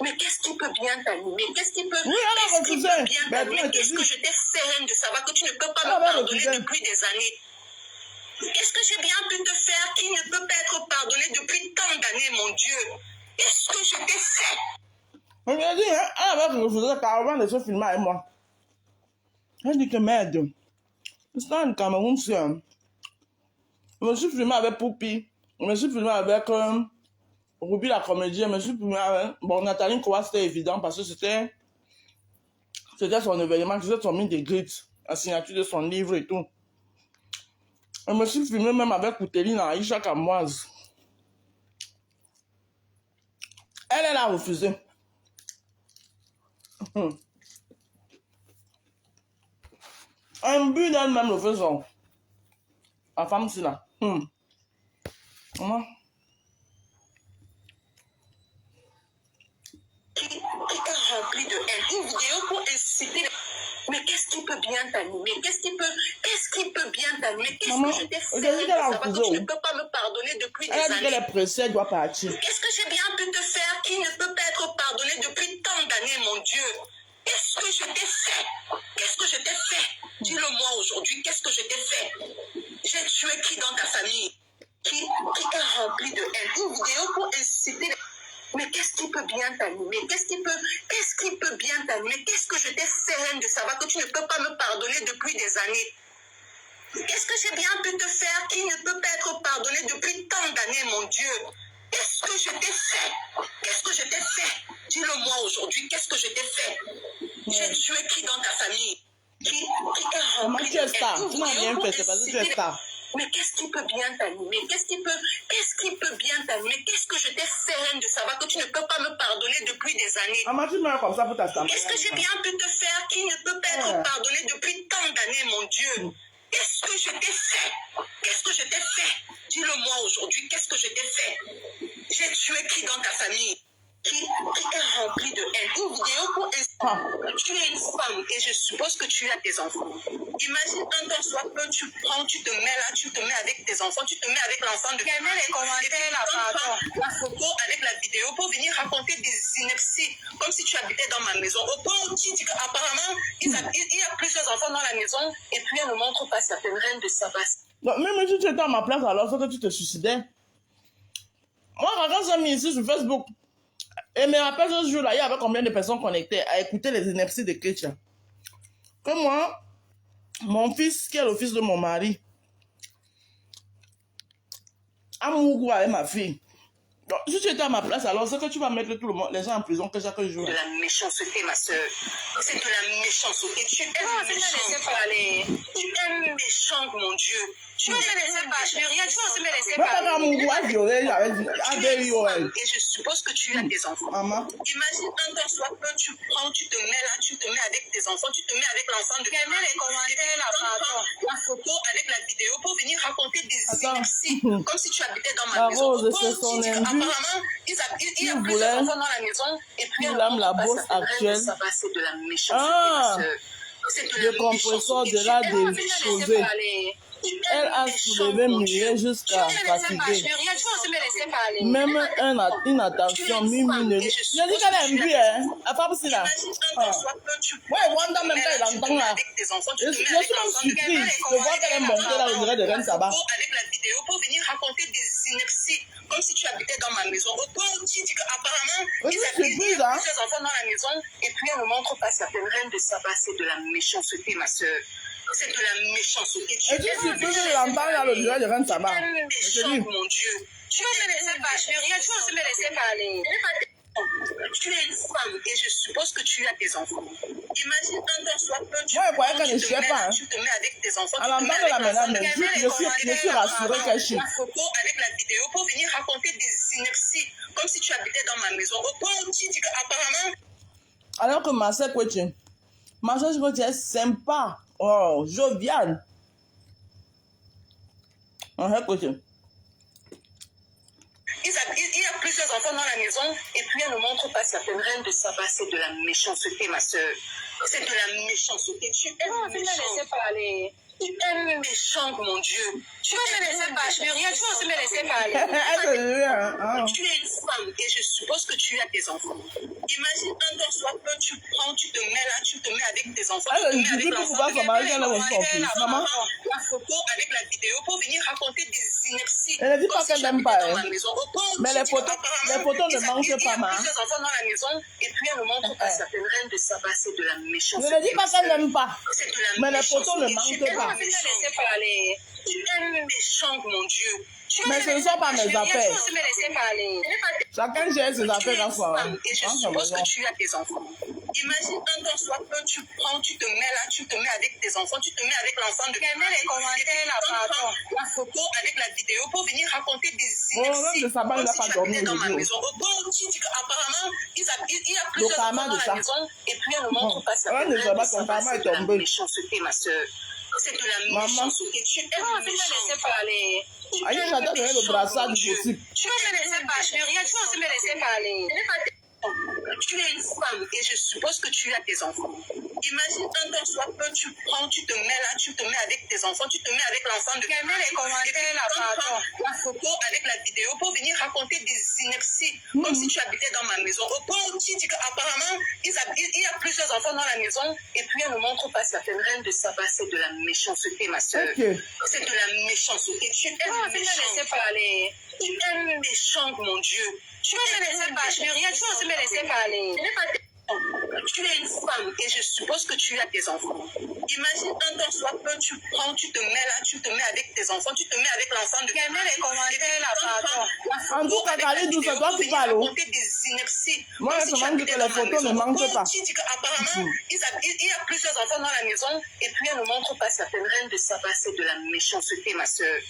Mais qu'est-ce qui peut bien t'animer? Qu'est-ce qui peut bien t'animer? Qu'est-ce que je t'ai fait de savoir que tu ne peux pas me pardonner depuis des années? Qu'est-ce que j'ai bien pu te faire qui ne peut pas être pardonné depuis tant d'années, mon Dieu? Qu'est-ce que je t'ai fait? On lui a dit, hein, elle va refuser carrément de se filmer avec moi. Elle dit que merde. C'est dans le Cameroun, c'est. Je me suis filmé avec Poupi. Je me suis filmé avec Ruby la comédienne. Je me suis filmé avec. Bon, Nathalie Kowa, c'était évident parce que c'était son événement. C'était son mine de grits, la signature de son livre et tout. Je me suis filmé même avec Kouteline Aïcha Kamoise. Elle a refusé. Un but d'elle-même le faisant. La femme, c'est là. Comment? Qui est rempli de haine. Une vidéo pour inciter. Mais qu'est-ce qui peut bien t'animer? Qu'est-ce qui peut bien t'animer? Qu'est-ce que je t'ai fait de savoir que tu ne peux pas me pardonner depuis des années? Elle dit qu'elle est pressée, elle doit partir. Qu'est-ce que j'ai bien pu te faire qui ne peut pas être pardonné depuis tant d'années, mon Dieu? Qu'est-ce que je t'ai fait? Qu'est-ce que je t'ai fait? Dis-le-moi aujourd'hui, qu'est-ce que je t'ai fait? J'ai tué qui dans ta famille? Qui est rempli de haine? Une vidéo pour inciter. Mais qu'est-ce qui peut bien t'animer? Qu'est-ce qui peut bien t'animer? Qu'est-ce que je t'ai fait de savoir que tu ne peux pas me pardonner depuis des années? Qu'est-ce que j'ai bien pu te faire qui ne peut pas être pardonné depuis tant d'années, mon Dieu? Qu'est-ce que je t'ai fait? Qu'est-ce que je t'ai fait? Dis-le-moi aujourd'hui, qu'est-ce que je t'ai fait? J'ai tué qui dans ta famille? Qui a rempli tu es star. Tu n'as rien fait, c'est parce que tu es star. Mais qu'est-ce qui peut bien t'animer? Qu'est-ce qui peut bien t'animer? Qu'est-ce que je t'ai fait, reine, de savoir que tu ne peux pas me pardonner depuis des années? Maman, tu meurs comme ça pour ta star. Qu'est-ce que j'ai bien pu te faire qui ne peut pas être pardonné depuis tant d'années, mon Dieu? Qu'est-ce que je t'ai fait? Qu'est-ce que je t'ai fait? Dis-le-moi aujourd'hui, qu'est-ce que je t'ai fait? J'ai tué qui dans ta famille? Qui est rempli de haine? Une vidéo pour tu es une femme et je suppose que tu as des enfants. Imagine un temps soit peu, tu prends, tu te mets là, tu te mets avec tes enfants, tu te mets avec l'enfant de Quel est les commentaires là, pardon? la photo avec la vidéo pour venir raconter des inepties, comme si tu habitais dans ma maison. Au point où tu dis qu'apparemment, il y a plusieurs enfants dans la maison et puis elle ne montre pas certaines reines de Saba. Donc, même si tu étais à ma place, alors c'est que tu te suicidais. Moi, quand j'ai mis ici sur Facebook, et me rappelle ce jour-là, il y avait combien de personnes connectées à écouter les inepties de Ketia. Comme moi, mon fils, qui est le fils de mon mari, a mouru avec ma fille. Donc, si tu étais à ma place, alors c'est que tu vas mettre tout le monde, les gens en prison que chaque jour. De la méchanceté, ma soeur. C'est de la méchanceté. Tu es méchante. Tu es méchante, mon Dieu. Tu me laisser parler. Rien, tu vas aussi me laisser parler. Et je suppose que tu as des enfants. Maman. Imagine un temps soit peu, tu prends, tu te mets là, tu te mets avec tes enfants, tu te mets avec l'enfant de Quel est les commentaires là, pardon? la photo avec la vidéo pour venir raconter des inepties, comme si tu habitais dans ma La maison. Rose, c'est son apparemment, il y a plusieurs enfants dans la maison et puis la bosse actuelle. C'est de la méchanceté. C'est de le compresseur de la déposée. Elle a soulevé Muriel jusqu'à fatiguer. Même une attention minime. Je dis qu'elle aime bien, hein. La femme, c'est là. Ouais, Wanda, même quand elle entend là. Je suis même surprise de voir qu'elle est montée là, on dirait de Reine Saba. Avec la vidéo pour venir raconter des inepties, comme si tu habitais dans ma maison. Au point où tu dis qu'apparemment, il y a plusieurs enfants dans la maison et puis elle ne montre pas certaines reines de Saba. C'est de la méchanceté, ma soeur. C'est de la méchanceté. Et tu supposes l'entendre là, le duel de Reine Saba. Tu es méchant, mon Dieu. Tu vas me laisser parler. Rien, tu vas aussi me laisser parler. Tu es une femme et je suppose que tu as des enfants. Imagine un temps soit peu, tu te mets avec tes enfants. À l'entendre de la madame, je suis rassurée qu'elle chie. La photo avec la vidéo pour venir raconter des inepties, comme si tu habitais dans ma maison. Au point où tu dis qu'apparemment. Alors que Marcel Coaching est sympa, oh, jovial. Il y a plusieurs enfants dans la maison et puis elle ne montre pas certaines reines de Saba. C'est de la méchanceté, ma soeur. C'est de la méchanceté. Tu es méchante. Tu es méchante, mon Dieu. Tu vas me laisser parler. Rien, tu vas aussi me laisser parler. Tu es une femme et je suppose que tu as des enfants. Imagine un temps soit peu, tu prends, tu te mets là, tu te mets avec tes enfants. Tu te mets avec l'enfant. La photo avec la vidéo pour venir raconter des inepties. Elle ne dit pas qu'elle n'aime pas. Mais les photos ne manquent pas, ma. Plusieurs enfants dans la maison et puis elle ne montre pas certaines reines de Saba. C'est de la méchanceté. Je ne dis pas qu'elle n'aime pas. Mais les photos ne manquent pas. Tu es méchante, mon Dieu. Mais ce ne sont pas mes affaires. Chacun gère ses affaires dans son. Et je suppose que tu as des enfants. Imagine un temps soit peu, tu prends, tu te mets là, tu te mets avec tes enfants, tu te mets avec l'enfant de la photo avec la vidéo pour venir raconter des inepties. Comme si tu habitais dans ma maison. Au point où tu dis qu'apparemment, il y a plusieurs enfants dans la maison et puis elle ne montre pas certaines reines de Saba. C'est de la méchanceté, ma soeur. C'est de la méchanceté. Tu es méchante. Aïe, j'adore donner le brassard du possible. Tu vas me laisser parler. Rien, tu vas aussi me laisser parler. Tu es une femme et je suppose que tu as des enfants. Imagine un temps soit peu, tu prends, tu te mets là, tu te mets avec tes enfants, tu te mets avec l'enfant de la photo avec la vidéo pour venir raconter des inepties, comme si tu habitais dans ma maison. Au point où tu dis qu'apparemment, il y a plusieurs enfants dans la maison et puis elle ne montre pas certaines reines de Saba. C'est de la méchanceté, ma soeur. C'est de la méchanceté. Tu es méchante, mon Dieu. Tu vas me laisser parler. Rien, tu vas aussi me laisser parler. Tu es une femme et je suppose que tu as des enfants. Imagine un temps soit peu, tu prends, tu te mets là, tu te mets avec tes enfants, tu te mets avec l'enfant de En tout cas, Khalid, c'est toi qui parles. inerties. Moi, Comme je si tu demande habitais que dans les ma photos ne maison. manquent pas. Tu dis qu'apparemment, il y a plusieurs enfants dans la maison et puis elle ne montre pas certaines reines de Saba. C'est de la méchanceté, ma soeur.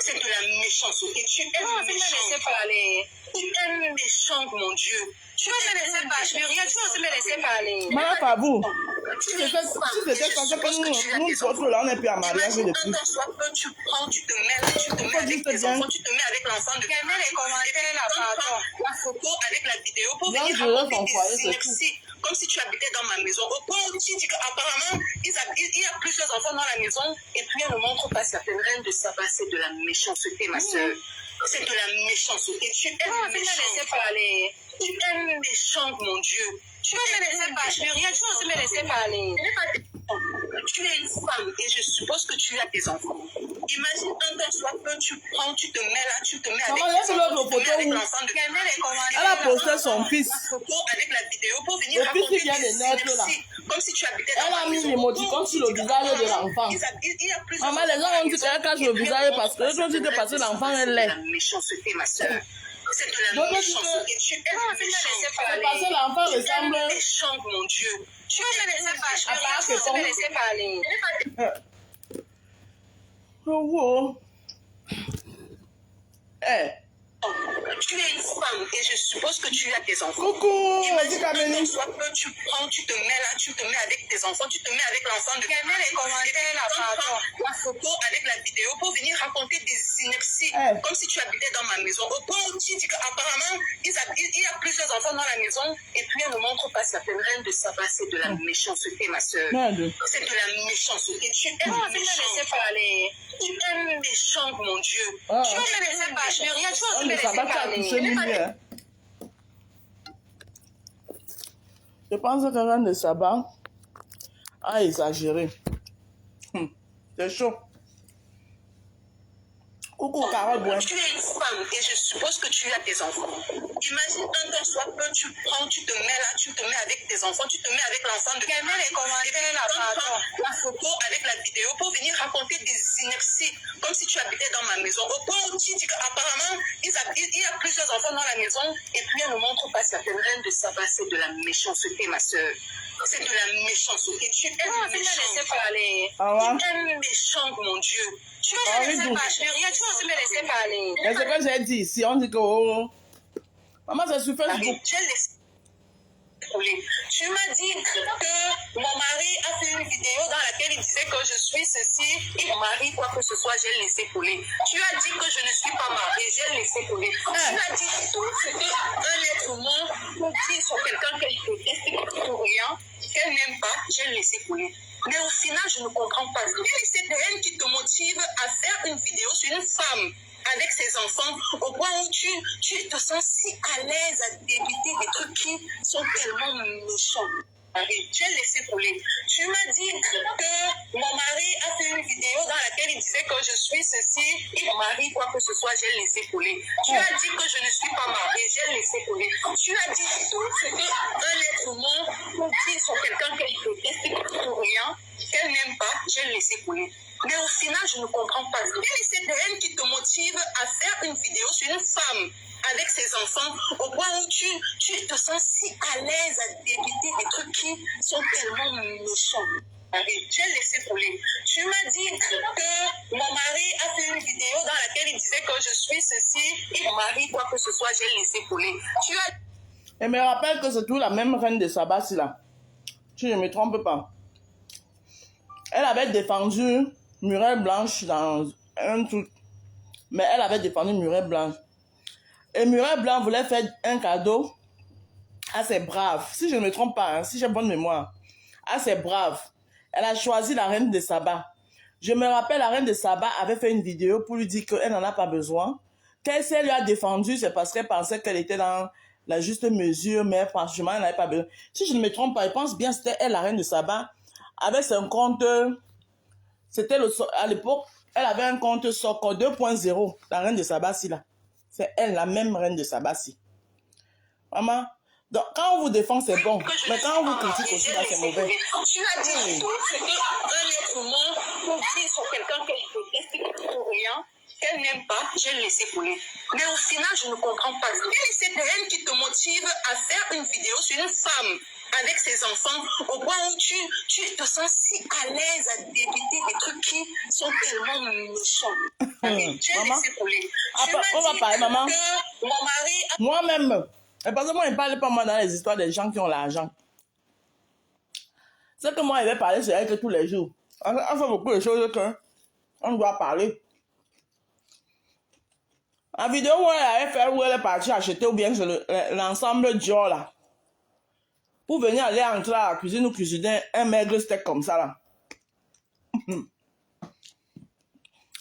C'est de la méchanceté. Tu es méchante. parler. Tu es méchante, mon Dieu. Tu vas me laisser parler. Regarde, tu vas aussi me laisser parler. Madame Kabou, Tu si es une c'était femme et censé je que suppose que tu as nous des enfants. autres là, on n'est plus en mariage Imagine depuis. un temps soit peu, tu prends, tu te mets là, tu te mets avec tes enfants, tu te mets avec l'enfant de Quel est les commentaires là, pardon? la photo avec la vidéo pour Donc, venir je veux raconter son foyer, des c'est tout. inerties, comme si tu habitais dans ma maison. Au point où tu dis qu'apparemment, il y a plusieurs enfants dans la maison et puis elle ne montre pas certaines reines de Saba. C'est de la méchanceté, ma soeur. C'est de la méchanceté. Tu es méchante. parler. Tu es méchante, mon Dieu. Tu vas me laisser parler. Regarde, tu vas aussi me laisser parler. Tu es une femme et je suppose que tu as des enfants. Imagine un temps soit peu, tu prends, tu te mets là, tu te mets avec Maman, tes il y a enfants, l'autre tu te mets photo avec où l'enfant de Quel est les commentaires elle a là, posté pardon? son fils. la photo avec la vidéo pour venir Le fils raconter qui vient des de naître, là. inerties, comme si tu habitais Elle dans a ma mis maison. l'émoticône sur le visage de l'enfant. Il y a plusieurs Maman, les gens ont dit qu'elle cache le visage parce que l'autre dit que parce que l'enfant est C'est de laid. la méchanceté, ma soeur. C'est de la Donc, elle dit que méchanceté. Tu es méchante. c'est parce que l'enfant Tu es ressemble. méchante, mon Dieu. Tu vas me laisser parler. À part Regarde, tu que vas aussi ton- me laisser parler. Oh, wow. Eh, Tu es une femme et je suppose que tu as des enfants. coucou, Imagine un Kameni. temps soit peu, tu prends, tu te mets là, tu te mets avec tes enfants, tu te mets avec l'enfant de Quel est les commentaires là, pardon? la photo avec la vidéo pour venir raconter des inerties, Eh. comme si tu habitais dans ma maison. Au point où tu dis qu'apparemment, il y a plusieurs enfants dans la maison et puis elle ne montre pas certaines reines de Saba. C'est de la méchanceté, ma soeur. Merde. C'est de la méchanceté. Tu es Tu vas aussi me laisser méchante. parler. Tu es méchante, mon Dieu. Ah. Tu vas me laisser parler. Regarde, tu vas aussi On me ne laisser s'est pas parler. touché lui, hein. Je pense que Reine de Saba a exagéré. C'est chaud. Coucou, Carole Boin. Tu es une femme et je suppose que tu as des enfants. Imagine un temps soit peu, tu prends, tu te mets là, tu te mets avec tes enfants, tu te mets avec l'enfant de Quel est les commentaires là, pardon? la photo avec la vidéo pour venir raconter des inerties, comme si tu habitais dans ma maison. Au point où tu dis qu'apparemment, il y a plusieurs enfants dans la maison et puis elle ne montre pas certaines reines de Saba. C'est de la méchanceté, ma soeur. C'est de la méchanceté. Tu es Tu vas aussi me laisser méchante. parler. Ah ouais? Tu es méchante, mon Dieu. Tu vas me Ah, laisser oui, parler. Regarde, tu vas aussi me laisser parler. Mais c'est que j'ai dit ici, on dit que oh. Maman, c'est sur Facebook. J'ai laissé couler. Tu m'as dit que mon mari a fait une vidéo dans laquelle il disait que je suis ceci et mon mari, quoi que ce soit, j'ai laissé couler. Tu as dit que je ne suis pas mariée, j'ai laissé couler. Tu as dit tout ce qu'un être humain peut dire sur quelqu'un qu'elle déteste pour rien, qu'elle n'aime pas, j'ai laissé couler. Mais au final, je ne comprends pas. Quelle est cette haine qui te motive à faire une vidéo sur une femme avec ses enfants au point où tu te sens si à l'aise à éviter des trucs qui sont tellement méchants? J'ai laissé couler. Tu m'as dit que mon mari a fait une vidéo dans laquelle il disait que je suis ceci et mon mari, quoi que ce soit, j'ai laissé couler. Tu as dit que je ne suis pas mariée, j'ai laissé couler. Tu as dit tout ce qu'un être humain peut dire sur quelqu'un qu'elle déteste pour rien, qu'elle n'aime pas, j'ai laissé couler. Mais au final, je ne comprends pas. Quelle est cette haine qui te motive à faire une vidéo sur une femme avec ses enfants au point où tu te sens si à l'aise à éviter des trucs qui sont tellement méchants? J'ai laissé couler. Tu m'as dit que mon mari a fait une vidéo dans laquelle il disait que je suis ceci et mon mari, quoi que ce soit, j'ai laissé couler. Tu as... Et me rappelle que c'est toujours la même reine de Saba, si là. Si je ne me trompe pas. Elle avait défendu Murelle Blanche dans un truc. Mais elle avait défendu Murelle Blanche. Et Murelle Blanche voulait faire un cadeau assez brave. Si je ne me trompe pas, hein, si j'ai bonne mémoire. Assez brave. Elle a choisi la reine de Saba. Je me rappelle, la reine de Saba avait fait une vidéo pour lui dire qu'elle n'en a pas besoin. Qu'elle s'est lui a défendu, c'est parce qu'elle pensait qu'elle était dans la juste mesure, mais franchement, elle n'avait pas besoin. Si je ne me trompe pas, je pense bien que c'était elle, la reine de Saba, avec son compte, c'était à l'époque, elle avait un compte Soko 2.0, la reine de Saba, si là. C'est elle, la même reine de Saba, si. Maman, donc quand on vous défend, c'est bon, mais quand on vous critique aussi, là, c'est mauvais. Tu as dit tout ce qu'un être humain peut dire sur quelqu'un qu'elle déteste pour rien, qu'elle n'aime pas, je vais le laisser couler. Mais au final, je ne comprends pas. Quelle est cette haine qui te motive à faire une vidéo sur une femme avec ses enfants au point où tu te sens si à l'aise à débiter des trucs qui sont tellement méchants? Je vais laisser couler. Tu m'as on va dit parler, maman. que mon mari a... Moi-même, parce que moi, il ne parle pas moi dans les histoires des gens qui ont l'argent. C'est que moi, il vais parler sur elle tous les jours. On fait beaucoup de choses qu'on doit parler. La vidéo où elle avait fait, où elle est partie acheter ou bien l'ensemble Dior là. Pour venir aller entrer à la cuisine ou cuisiner un maigre steak comme ça là.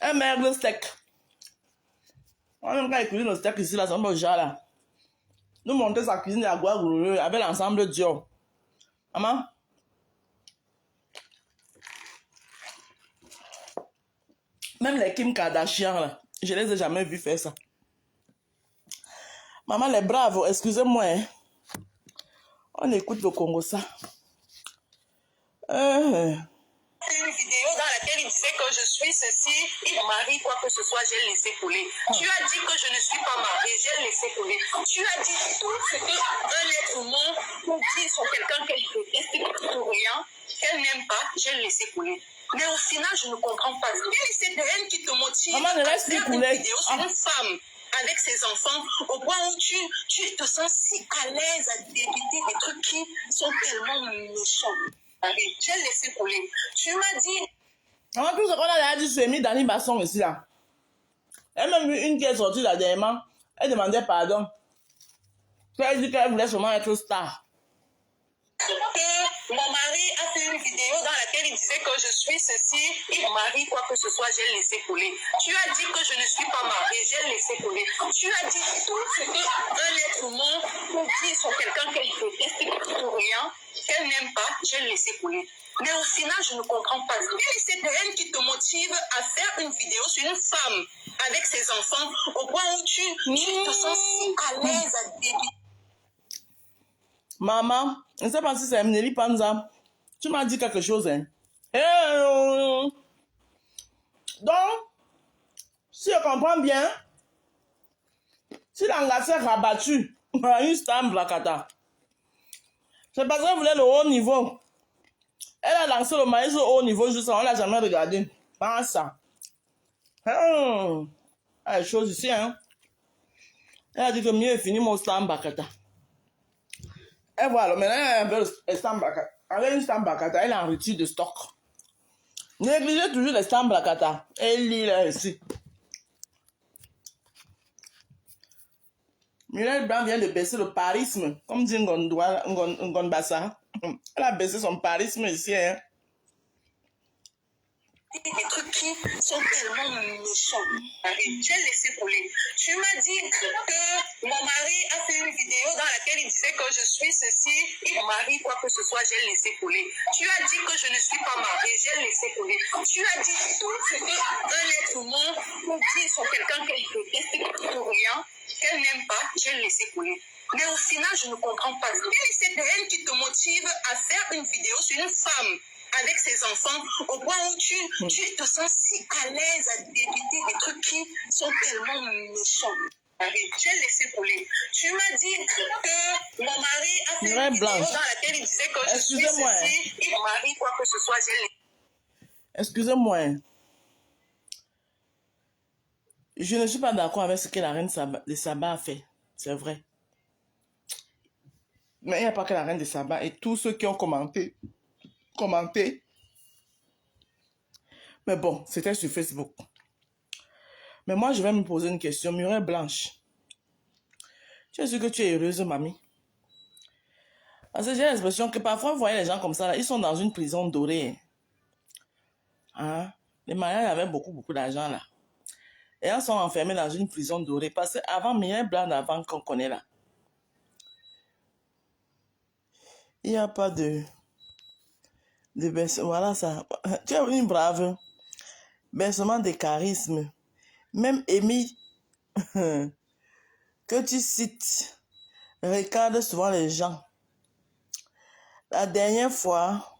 Un maigre steak. On aime quand il cuisine le steak ici là, c'est un peu genre là. Nous monter sa cuisine à Guagoulou avec l'ensemble Dior. Maman. Même les Kim Kardashian là, je les ai jamais vus faire ça. Maman les braves, excusez-moi. Hein. On écoute le Congo ça. Une vidéo dans laquelle il disait que je suis ceci, il marie quoi que ce soit, j'ai laissé couler. Tu as dit que je ne suis pas mariée, j'ai laissé couler. Tu as dit tout ce qu'un être humain peut dire sur quelqu'un qu'elle déteste pour rien, qu'elle n'aime pas, j'ai laissé couler. Mais au final, je ne comprends pas. Quelle est cette haine qui te motive Maman, ne à laisse plus faire une couler. vidéo sur une femme avec ses enfants au point où tu te sens si à l'aise à débiter des trucs qui sont tellement méchants? J'ai laissé couler. Tu m'as dit... Maman, tout ce qu'on a dit sur Amy Dani Basson ici là. Elle a même vu une qui est sortie là dernièrement. Elle demandait pardon. Elle dit qu'elle voulait seulement être star. Que mon mari a fait une vidéo dans laquelle il disait que je suis ceci, il marie quoi que ce soit, j'ai laissé couler. Tu as dit que je ne suis pas mariée, j'ai laissé couler. Tu as dit tout ce qu'un être humain peut dire sur quelqu'un qu'elle déteste pour rien, qu'elle n'aime pas, j'ai laissé couler. Mais au final, je ne comprends pas. Quelle est cette haine qui te motive à faire une vidéo sur une femme avec ses enfants au point où tu te sens si à l'aise à débiter? Maman, je ne sais pas si c'est Emily Panza. Tu m'as dit quelque chose, hein. Donc, si je comprends bien, si l'Angleterre s'est rabattu à une star Blakata, c'est parce qu'elle voulait le haut niveau. Elle a lancé le maïs au haut niveau, juste ça, on ne l'a jamais regardé. Pas ça. Les choses ici, hein. Elle a dit que mieux est fini mon star Blakata. Et voilà, maintenant, elle a un peu le star Blakata. Avec une star Blakata, elle est en rupture de stock. Négligez toujours les star Blakata. Elle lit là ici. Muriel Blanc vient de baisser le parisme, comme dit Ngonbassa. Elle a baissé son parisme ici, hein. Des trucs qui sont tellement méchants. J'ai laissé couler. Tu m'as dit que mon mari a fait une vidéo dans laquelle il disait que je suis ceci, il marie quoi que ce soit, j'ai laissé couler. Tu as dit que je ne suis pas mariée, j'ai laissé couler. Tu as dit tout ce qu'un être humain peut dire sur quelqu'un qu'elle déteste pour rien, qu'elle n'aime pas, j'ai laissé couler. Mais au final, je ne comprends pas. Quelle est cette haine qui te motive à faire une vidéo sur une femme avec ses enfants au point où tu te sens si à l'aise à débiter des trucs qui sont tellement méchants? J'ai laissé couler. Tu m'as dit que mon mari a fait une vidéo dans laquelle il disait que je suis ceci, il marie quoi que ce soit, j'ai laissé. Excusez-moi. Je ne suis pas d'accord avec ce que la reine de Saba a fait. C'est vrai. Mais il n'y a pas que la reine de Saba et tous ceux qui ont commenté. Mais bon, c'était sur Facebook. Mais moi, je vais me poser une question. Muriel Blanche, tu es sûre que tu es heureuse, mamie? Parce que j'ai l'impression que parfois, vous voyez les gens comme ça, là, ils sont dans une prison dorée. Hein? Les mariages avaient beaucoup d'argent, là. Et ils sont enfermés dans une prison dorée. Parce qu'avant, Muriel Blanche, avant qu'on connaît là, il n'y a pas de baissement. Voilà ça. Tu es une brave. Baissement de charisme. Même Amy, que tu cites, regarde souvent les gens. La dernière fois,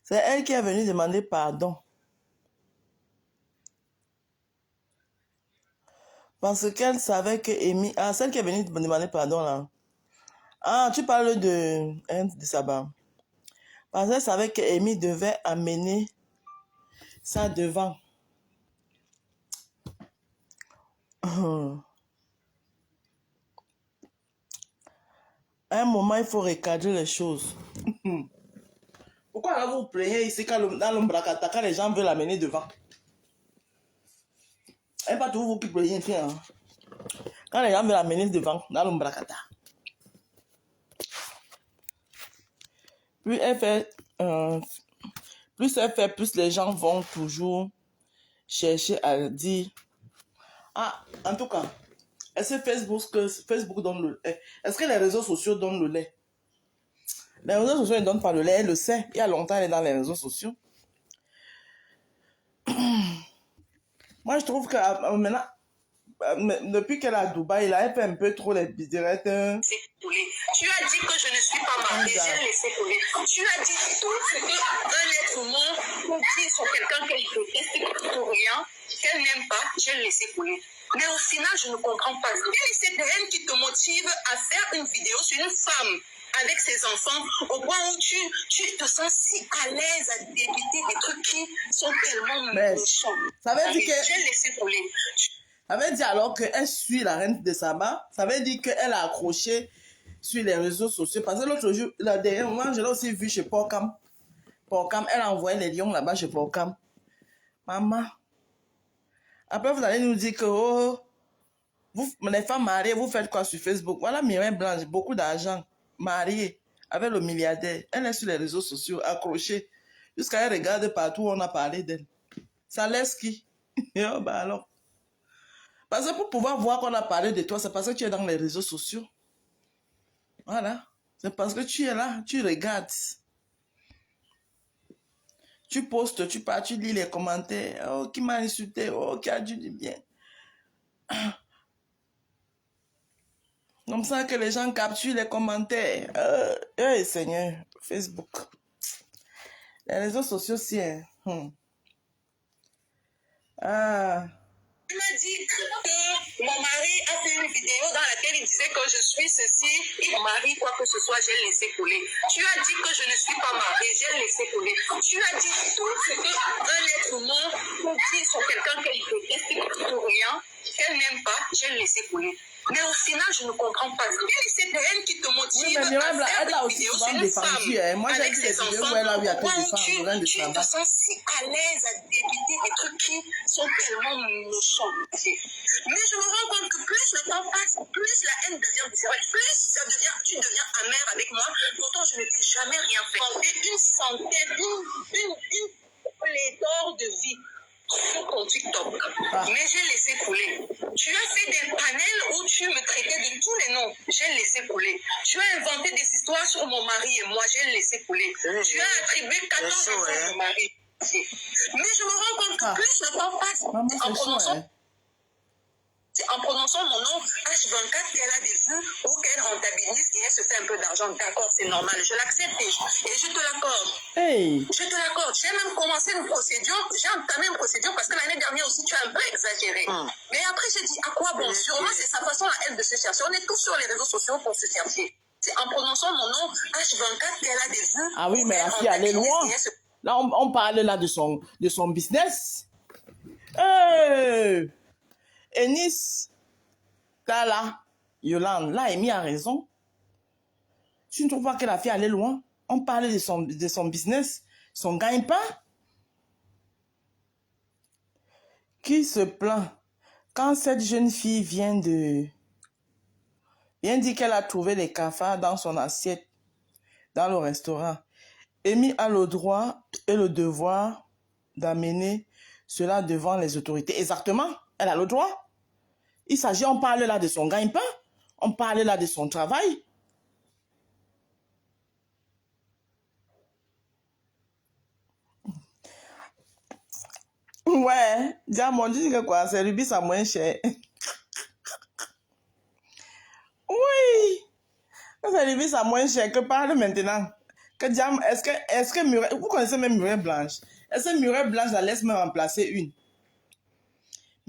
c'est elle qui est venue demander pardon. Parce qu'elle savait que Amy... Ah, celle qui est venue me demander pardon, là. Ah, tu parles de Saba. Parce qu'elle savait que Amy devait amener ça devant. À un moment, il faut recadrer les choses. Pourquoi alors vous vous plaignez ici dans l'Ombracata, quand les gens veulent l'amener devant? Et pas tout vous qui plaignez, hein. Quand les gens veulent l'amener devant, dans l'Ombracata. Plus elle fait, plus les gens vont toujours chercher à dire. Ah, en tout cas, est-ce que Facebook donne le lait? Est-ce que les réseaux sociaux donnent le lait? Les réseaux sociaux ne donnent pas le lait, elle le sait. Il y a longtemps, elle est dans les réseaux sociaux. Moi, je trouve que maintenant, depuis qu'elle est à Dubaï, là, elle fait un peu trop les directs. Tu as dit que je ne suis pas mariée, j'ai laissé couler. Tu as dit tout ce qu'un être humain peut dire sur quelqu'un qu'elle déteste pour rien, qu'elle n'aime pas, j'ai laissé couler. Mais au final, je ne comprends pas. Quelle est cette haine qui te motive à faire une vidéo sur une femme avec ses enfants au point où tu te sens si à l'aise à débiter des trucs qui sont tellement méchants? Ça veut dire que... J'ai laissé couler. Ça veut dire alors qu'elle suit la reine de Saba, ça veut dire qu'elle a accroché sur les réseaux sociaux. Parce que l'autre jour, la dernière moment, je l'ai aussi vu chez Porcam. Porcam, elle a envoyé les lions là-bas chez Porcam. Maman. Après, vous allez nous dire que, oh, vous, les femmes mariées, vous faites quoi sur Facebook? Voilà Mireille Blanche, beaucoup d'argent, mariée, avec le milliardaire. Elle est sur les réseaux sociaux, accrochée. Jusqu'à elle regarde partout où on a parlé d'elle. Ça laisse qui? Oh, bah alors. Parce que pour pouvoir voir qu'on a parlé de toi, c'est parce que tu es dans les réseaux sociaux. Voilà. C'est parce que tu es là, tu regardes. Tu postes, tu pars, tu lis les commentaires. Oh, qui m'a insulté. Oh, qui a dit du bien. Comme ça que les gens capturent les commentaires. Seigneur, Facebook. Les réseaux sociaux, si. Ah. Il m'a dit que mon mari a fait une vidéo dans laquelle il disait que je suis ceci, et mon mari, quoi que ce soit, j'ai laissé couler. Tu as dit que je ne suis pas mariée, j'ai laissé couler. Tu as dit tout ce qu'un être humain peut dire sur quelqu'un qu'elle déteste pour rien, qu'elle n'aime pas, j'ai laissé couler. Mais au final, je ne comprends pas. Quelle est cette haine qui te motive à faire une vidéo sur une femme Moi, avec ses enfants où tu te sens si à l'aise à débiter des trucs qui sont tellement méchants. Mais je me rends compte que plus le temps passe, plus la haine devient viscérale, plus tu deviens amer avec moi. Pourtant, je ne t'ai jamais rien fait. Une centaine, une pléthore de vie sur ton TikTok. Mais j'ai laissé couler. Tu as fait des panels où tu me traitais de tous les noms. J'ai laissé couler. Tu as inventé des histoires sur mon mari et moi. J'ai laissé couler. Tu as attribué 14 enfants à mon mari. Mais je me rends compte que plus le temps passe, en prononçant mon nom H24, qu'elle a des vues ou qu'elle rentabilise et elle se fait un peu d'argent. D'accord, c'est normal. Je l'accepte et je te l'accorde. Hey. Je te l'accorde. J'ai même commencé une procédure. J'ai entamé une procédure parce que l'année dernière aussi, tu as un peu exagéré. Mais après, j'ai dit, à quoi bon? Sûrement, c'est sa façon à elle de se chercher. On est tous sur les réseaux sociaux pour se chercher. C'est en prononçant mon nom H24 qu'elle a des vues. Ah oui, mais la fille, elle est loin. Là, on parle là de son business. Hey. Eunice, là, Yolande, là, Amy a raison. Tu ne trouves pas que la fille allait loin? On parlait de son business, son gagne-pain. Qui se plaint quand cette jeune fille vient dire qu'elle a trouvé les cafards dans son assiette, dans le restaurant. Amy a le droit et le devoir d'amener cela devant les autorités. Exactement, elle a le droit. On parle là de son gagne-pain, on parle là de son travail. Ouais, diamant, tu dis que quoi, c'est rubis à moins cher. Oui, c'est rubis à moins cher que parle maintenant. Que diamant, est-ce que Murray, vous connaissez même Murray Blanche? Est-ce que Murray Blanche la laisse me remplacer une?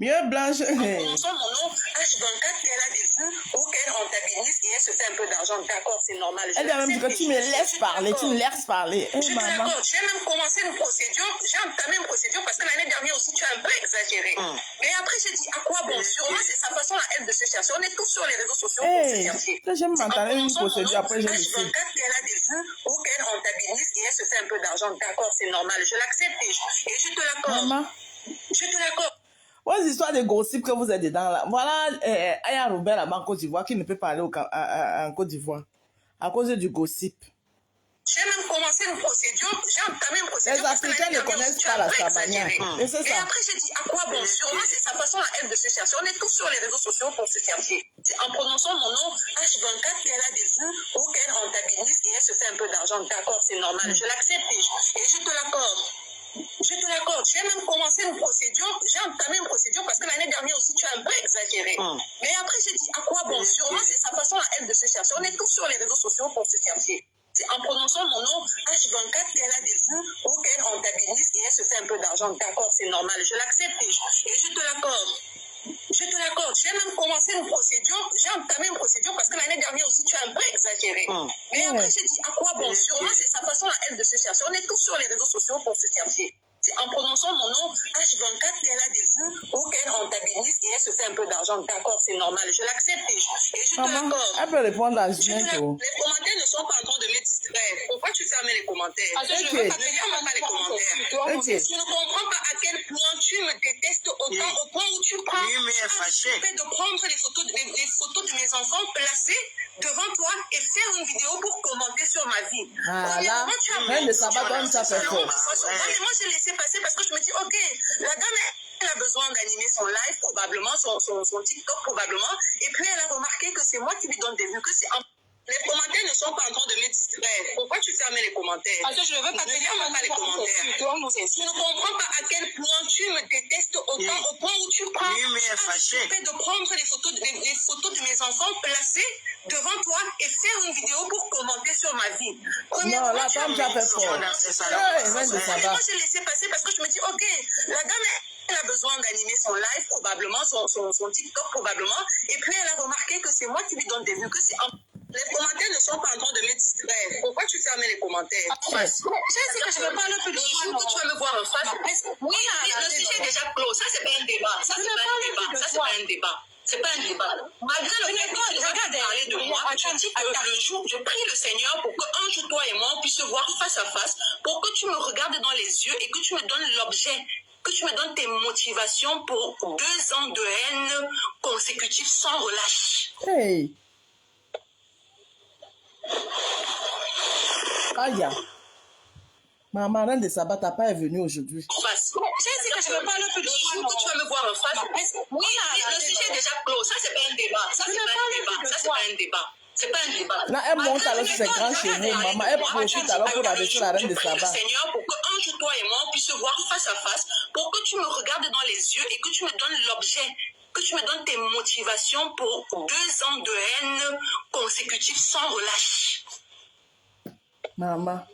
Mieux blanche. En prononçant mon nom, H24, qu'elle a des vues ou qu'elle rentabilise et elle se fait un peu d'argent. D'accord, c'est normal. Elle a même dit que tu me laisses parler, tu me laisses parler. Je te l'accorde. J'ai même commencé une procédure. J'ai entamé une procédure parce que l'année dernière aussi, tu as un peu exagéré. Mais après, j'ai dit, à quoi bon? Sûrement, c'est sa façon à elle de se chercher. On est tous sur les réseaux sociaux pour se chercher. J'aime m'entendre une procédure, après je le sais. H24, qu'elle a des vues ou qu'elle rentabilise et elle se fait un peu d'argent. D'accord, c'est normal. Je l'accepte et je te l'accorde. Maman. Je te l'accorde. Ouais, histoires de gossip que vous êtes dedans là. Voilà, Aya Robert là-bas en Côte d'Ivoire qui ne peut pas aller en Côte d'Ivoire à cause du gossip. J'ai même commencé une procédure, j'ai entamé une procédure. Les Africains ne connaissent pas la Savania. Et c'est Et ça. après, j'ai dit, à quoi bon? Sûrement, c'est sa façon à elle de se chercher. On est tous sur les réseaux sociaux pour se chercher. En prononçant mon nom, H24, qu'elle a des vues ou qu'elle rentabilise et elle se fait un peu d'argent. D'accord, c'est normal. Je l'accepte et je te l'accorde. Je te l'accorde. J'ai même commencé une procédure, j'ai entamé une procédure parce que l'année dernière aussi, tu as un peu exagéré. Mais après, j'ai dit, à quoi bon? Sûrement, c'est sa façon à elle de se chercher. On est tous sur les réseaux sociaux pour se chercher. En prononçant mon nom, H24, qu'elle a des vues ou qu'elle rentabilise et elle se fait un peu d'argent. D'accord, c'est normal. Je l'accepte et je te l'accorde. Je te l'accorde. J'ai même commencé une procédure, j'ai entamé une procédure parce que l'année dernière aussi, tu as un peu exagéré. Mais après, j'ai dit, à quoi bon? Sûrement, c'est sa façon à elle de se chercher. On est tous sur les réseaux sociaux pour se chercher. En prononçant mon nom, H24, qu'elle a des vues ou qu'elle rentabilise et elle se fait un peu d'argent. D'accord, c'est normal. Je l'accepte et je te l'accorde. Elle peut répondre à Les Julien. commentaires ne sont pas en train de me distraire. Pourquoi tu fermes les commentaires? Ok. Je ne veux pas te fermer pas les commentaires. Ok. Je ne comprends pas à quel point tu me détestes autant au point où tu prends le fait de prendre les photos de mes enfants placées devant toi et faire une vidéo pour commenter sur ma vie. Voilà. Même le sabbat, comme ça fait fort. Moi, j'ai laissé passer parce que je me dis, ok, la dame, elle a besoin d'animer son live, probablement, son TikTok, probablement. Et puis, elle a remarqué que c'est moi qui lui donne des vues, que c'est un... Les commentaires ne sont pas en train de me distraire. Pourquoi tu fermes les commentaires? Parce que je ne veux pas te fermer pas les commentaires. Je ne comprends pas à quel point tu me détestes autant au point où tu prends le fait de prendre les photos de mes enfants placées devant toi et faire une vidéo pour commenter sur ma vie. Non, la femme qui a fait fort. Moi, j'ai laissé passer parce que je me dis, ok, la dame, elle a besoin d'animer son live, probablement, son TikTok, probablement. Et puis, elle a remarqué que c'est moi qui lui donne des vues, que c'est un... Les commentaires ne sont pas en train de me distraire. Pourquoi tu fermes les commentaires? Je sais que je ne veux pas le plus de jour que tu vas me voir en face. Oui, le sujet est déjà clos. Ça, c'est pas un débat. Ça, c'est pas un débat. Ça, c'est pas un débat. C'est pas un débat. Malgré le fait que tu regardes parler de moi, je dis que le jour, je prie le Seigneur pour qu'un jour, toi et moi, on puisse se voir face à face, pour que tu me regardes dans les yeux et que tu me donnes l'objet, que tu me donnes tes motivations pour 2 ans de haine consécutive sans relâche. Hey. Aïe. Maman, reine de sabbat, t'as pas est venue aujourd'hui. Je sais que je ne veux pas le plus de jour que tu vas me voir en face. Oui, le sujet est déjà clos. Ça, c'est pas un débat. Ça, c'est pas un débat. Ça, c'est pas un débat. C'est pas un débat. Là, elle monte alors sur ses grands chevaux, maman. Elle profite alors pour abaisser la reine de sabbat. Je prie le Seigneur pour qu'un jour, toi et moi, on puisse se voir face à face, pour que tu me regardes dans les yeux et que tu me donnes l'objet, que tu me donnes tes motivations pour 2 ans de haine consécutive sans relâche. Maman.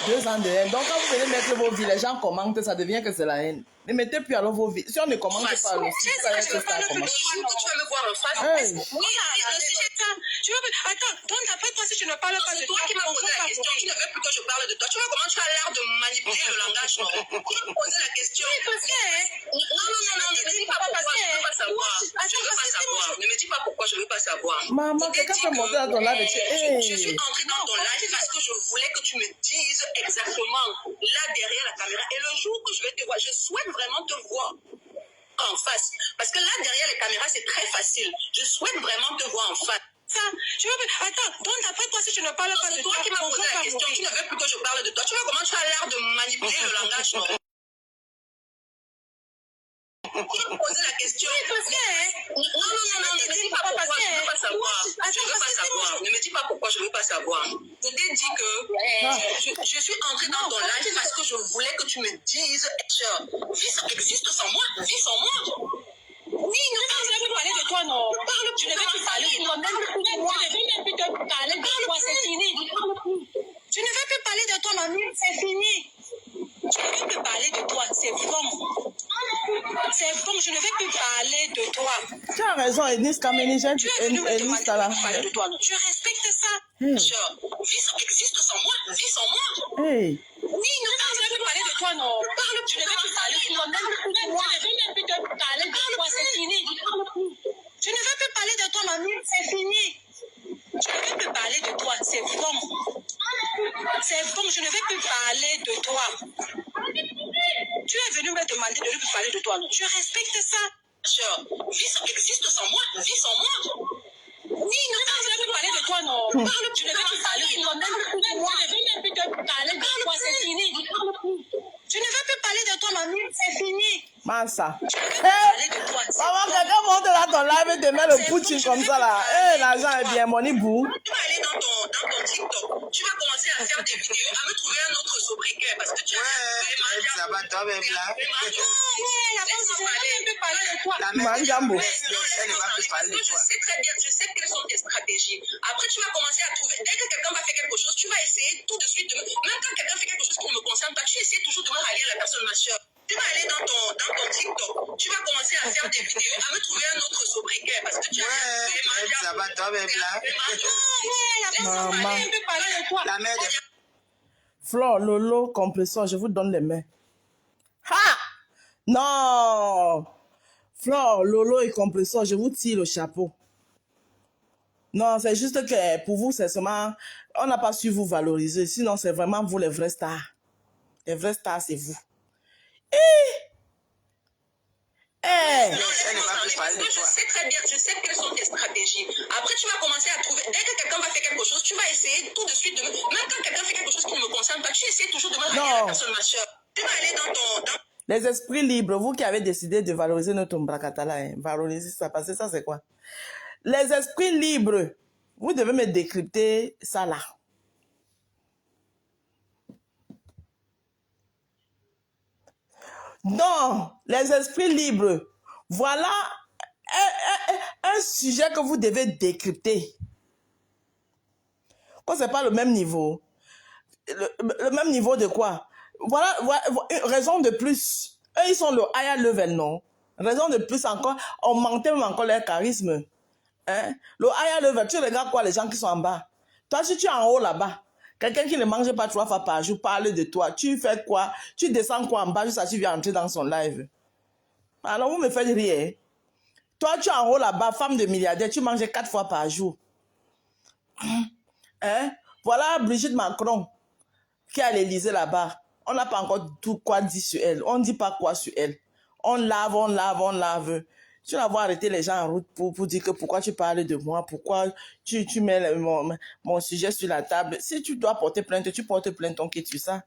2 ans de haine. Donc, quand vous venez mettre vos vies, les gens commentent, ça devient que c'est la haine. Ne mettez plus alors vos vies. Si on ne commente pas, alors si ça reste ça à commenter. Tu vas me voir en face. Hey. Oui, le sujet est ça. Tu veux... Attends, donc d'après toi, si je ne parle pas de toi, qui m'as posé la question, tu ne veux plus que je parle de toi. Tu vois comment tu as l'air de manipuler le langage, non? Tu m'as posé la question. Oui, parce que... Non, ne me dis pas pourquoi, je ne veux pas savoir. Je ne veux pas savoir. Ne me dis pas pourquoi, je ne veux pas savoir. Maman, quelqu'un peut monter dans ton live. Je suis entrée dans ton live parce que je voulais que tu me dises exactement là derrière la caméra. Et le jour que je vais te voir, je souhaite vraiment te voir en face. Parce que là derrière les caméras, c'est très facile. Je souhaite vraiment te voir en face. Ça, tu veux... Attends, donc d'après toi, si je ne parle pas de toi, qui m'as posé la question, tu ne veux plus que je parle de toi. Tu vois comment tu as l'air de manipuler le langage, non? Tu me posais la question. Oui, parce que... Non, ne me dis pas pourquoi, je ne veux pas savoir. Je ne veux pas savoir. Ne me dis pas pourquoi, je ne veux pas savoir. Je t'ai dit que je suis entrée dans ton live parce que je voulais que tu me dises, vie existe sans moi, vie sans moi. Oui, non, je ne veux plus parler de toi, non. Tu ne veux plus parler de toi, même pour moi. Tu ne veux même plus parler de toi, c'est fini. Tu ne veux plus parler de toi, non, c'est fini. Je ne veux plus parler de toi, c'est bon. C'est bon, je et Niska Ménigène Tu es venu me et demander Niska là. de parler de toi. Je respecte ça. Hey. Vie existe sans moi. Vie sans moi. Hey. Oui, non, je ne veux plus parler de toi, non. Parle, tu ne veux plus parler de toi. Même moi, je ne veux plus te parler de toi. C'est fini. Je ne veux plus parler de toi, mamie. C'est fini. Je ne veux plus parler de toi. C'est bon. C'est bon, je ne veux plus parler de toi. Tu es venu me demander de ne plus parler de toi. Je respecte ça. Vie existe sans moi. Vie sans moi. Oui, non, je ne veux plus parler de toi, non. Parle, tu ne veux plus parler de toi. Même moi, je ne veux plus te parler de toi. C'est fini. Je ne veux plus parler de toi, mamie. C'est fini. Massa. Je ne veux plus parler de toi. C'est Maman, bon. quelqu'un monte là ton live et te met le poutine comme ça là. Eh, l'argent est bien, money bou. Tu vas aller dans ton TikTok. Tu vas commencer à faire des vidéos, à me trouver un autre sobriquet parce que tu as Ça va, toi, même là. Manjambo. Je sais très bien, je sais quelles sont tes stratégies. Après, tu vas commencer à trouver. Dès que quelqu'un va faire quelque chose, tu vas essayer tout de suite de me. Même quand quelqu'un fait quelque chose qui ne me concerne pas, tu essaies toujours de me rallier à la personne, ma soeur. Tu vas aller dans ton TikTok. Tu vas commencer à faire des vidéos, à me trouver un autre sobriquet parce que tu as. Ça va, toi, même là. Maman. La mère des Flore, Lolo, compresseur, je vous donne les mains. Ha! Non! Flore, Lolo et compresseur, je vous tire le chapeau. Non, c'est juste que pour vous, c'est seulement... On n'a pas su vous valoriser. Sinon, c'est vraiment vous les vrais stars. Les vrais stars, c'est vous. Eh! Je sais très bien, je sais quelles sont tes stratégies. Après, tu vas commencer à trouver. Dès que quelqu'un va faire quelque chose, tu vas essayer tout de suite de me. Même quand quelqu'un fait quelque chose qui ne me concerne pas, tu essaies toujours de me rallier à la personne, ma soeur. Tu vas aller dans Les esprits libres, vous qui avez décidé de valoriser notre Mbrakatala, hein, valoriser ça, parce que ça, c'est quoi? Les esprits libres, vous devez me décrypter ça là. Donc, les esprits libres, voilà un sujet que vous devez décrypter. Quand c'est pas le même niveau, le même niveau de quoi? Voilà, raison de plus. Eux, ils sont le higher level, non? Raison de plus encore, on manquait même encore leur charisme. Hein? Le higher level, tu regardes quoi les gens qui sont en bas? Toi, si tu es en haut là-bas, quelqu'un qui ne mange pas 3 fois par jour parle de toi, tu fais quoi? Tu descends quoi en bas jusqu'à ce que tu viens entrer dans son live? Alors, vous me faites rire. Toi, tu es en haut là-bas, femme de milliardaire, tu manges 4 fois par jour. Hein? Voilà Brigitte Macron qui est à l'Élysée là-bas. On n'a pas encore tout quoi dit sur elle. On ne dit pas quoi sur elle. On lave, on lave, on lave. Tu vas voir arrêter les gens en route pour dire que pourquoi tu parles de moi, pourquoi tu mets mon sujet sur la table. Si tu dois porter plainte, tu portes plainte, on quitte sur ça.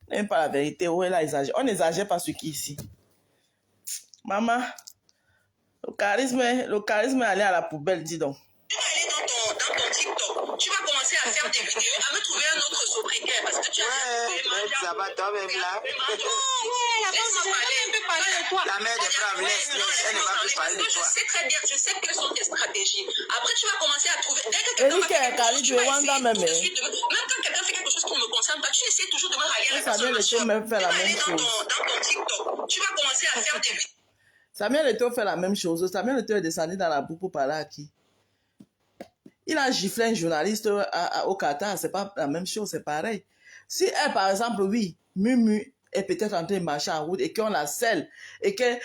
On n'aime pas la vérité. Oh, elle a exagéré. On n'exagère pas ce qui est ici. Maman, le charisme est allé à la poubelle, dis donc. Tu vas aller dans ton TikTok. Tu vas commencer à faire des vidéos, à me trouver un autre sobriquet parce que tu as. ça va, toi, même là. La mère des braves, laisse, elle ne va plus parler de toi. Je sais très bien, je sais quelles sont tes stratégies. Après, tu vas commencer à trouver. Dès que quelqu'un va faire quelque chose, tu vas essayer tout de suite de me. Même quand quelqu'un fait quelque chose qui ne me concerne pas, tu essaies toujours de me rallier à la personne. Tu vas aller dans ton TikTok. Tu vas commencer à faire des vidéos. Samuel Eto'o fait la même chose. Samuel Eto'o est descendu dans la boue pour parler à qui? Il a giflé un journaliste au Qatar. C'est pas la même chose, c'est pareil. Si elle, par exemple, oui, Mumu est peut-être en train de marcher en route et qu'on la selle et que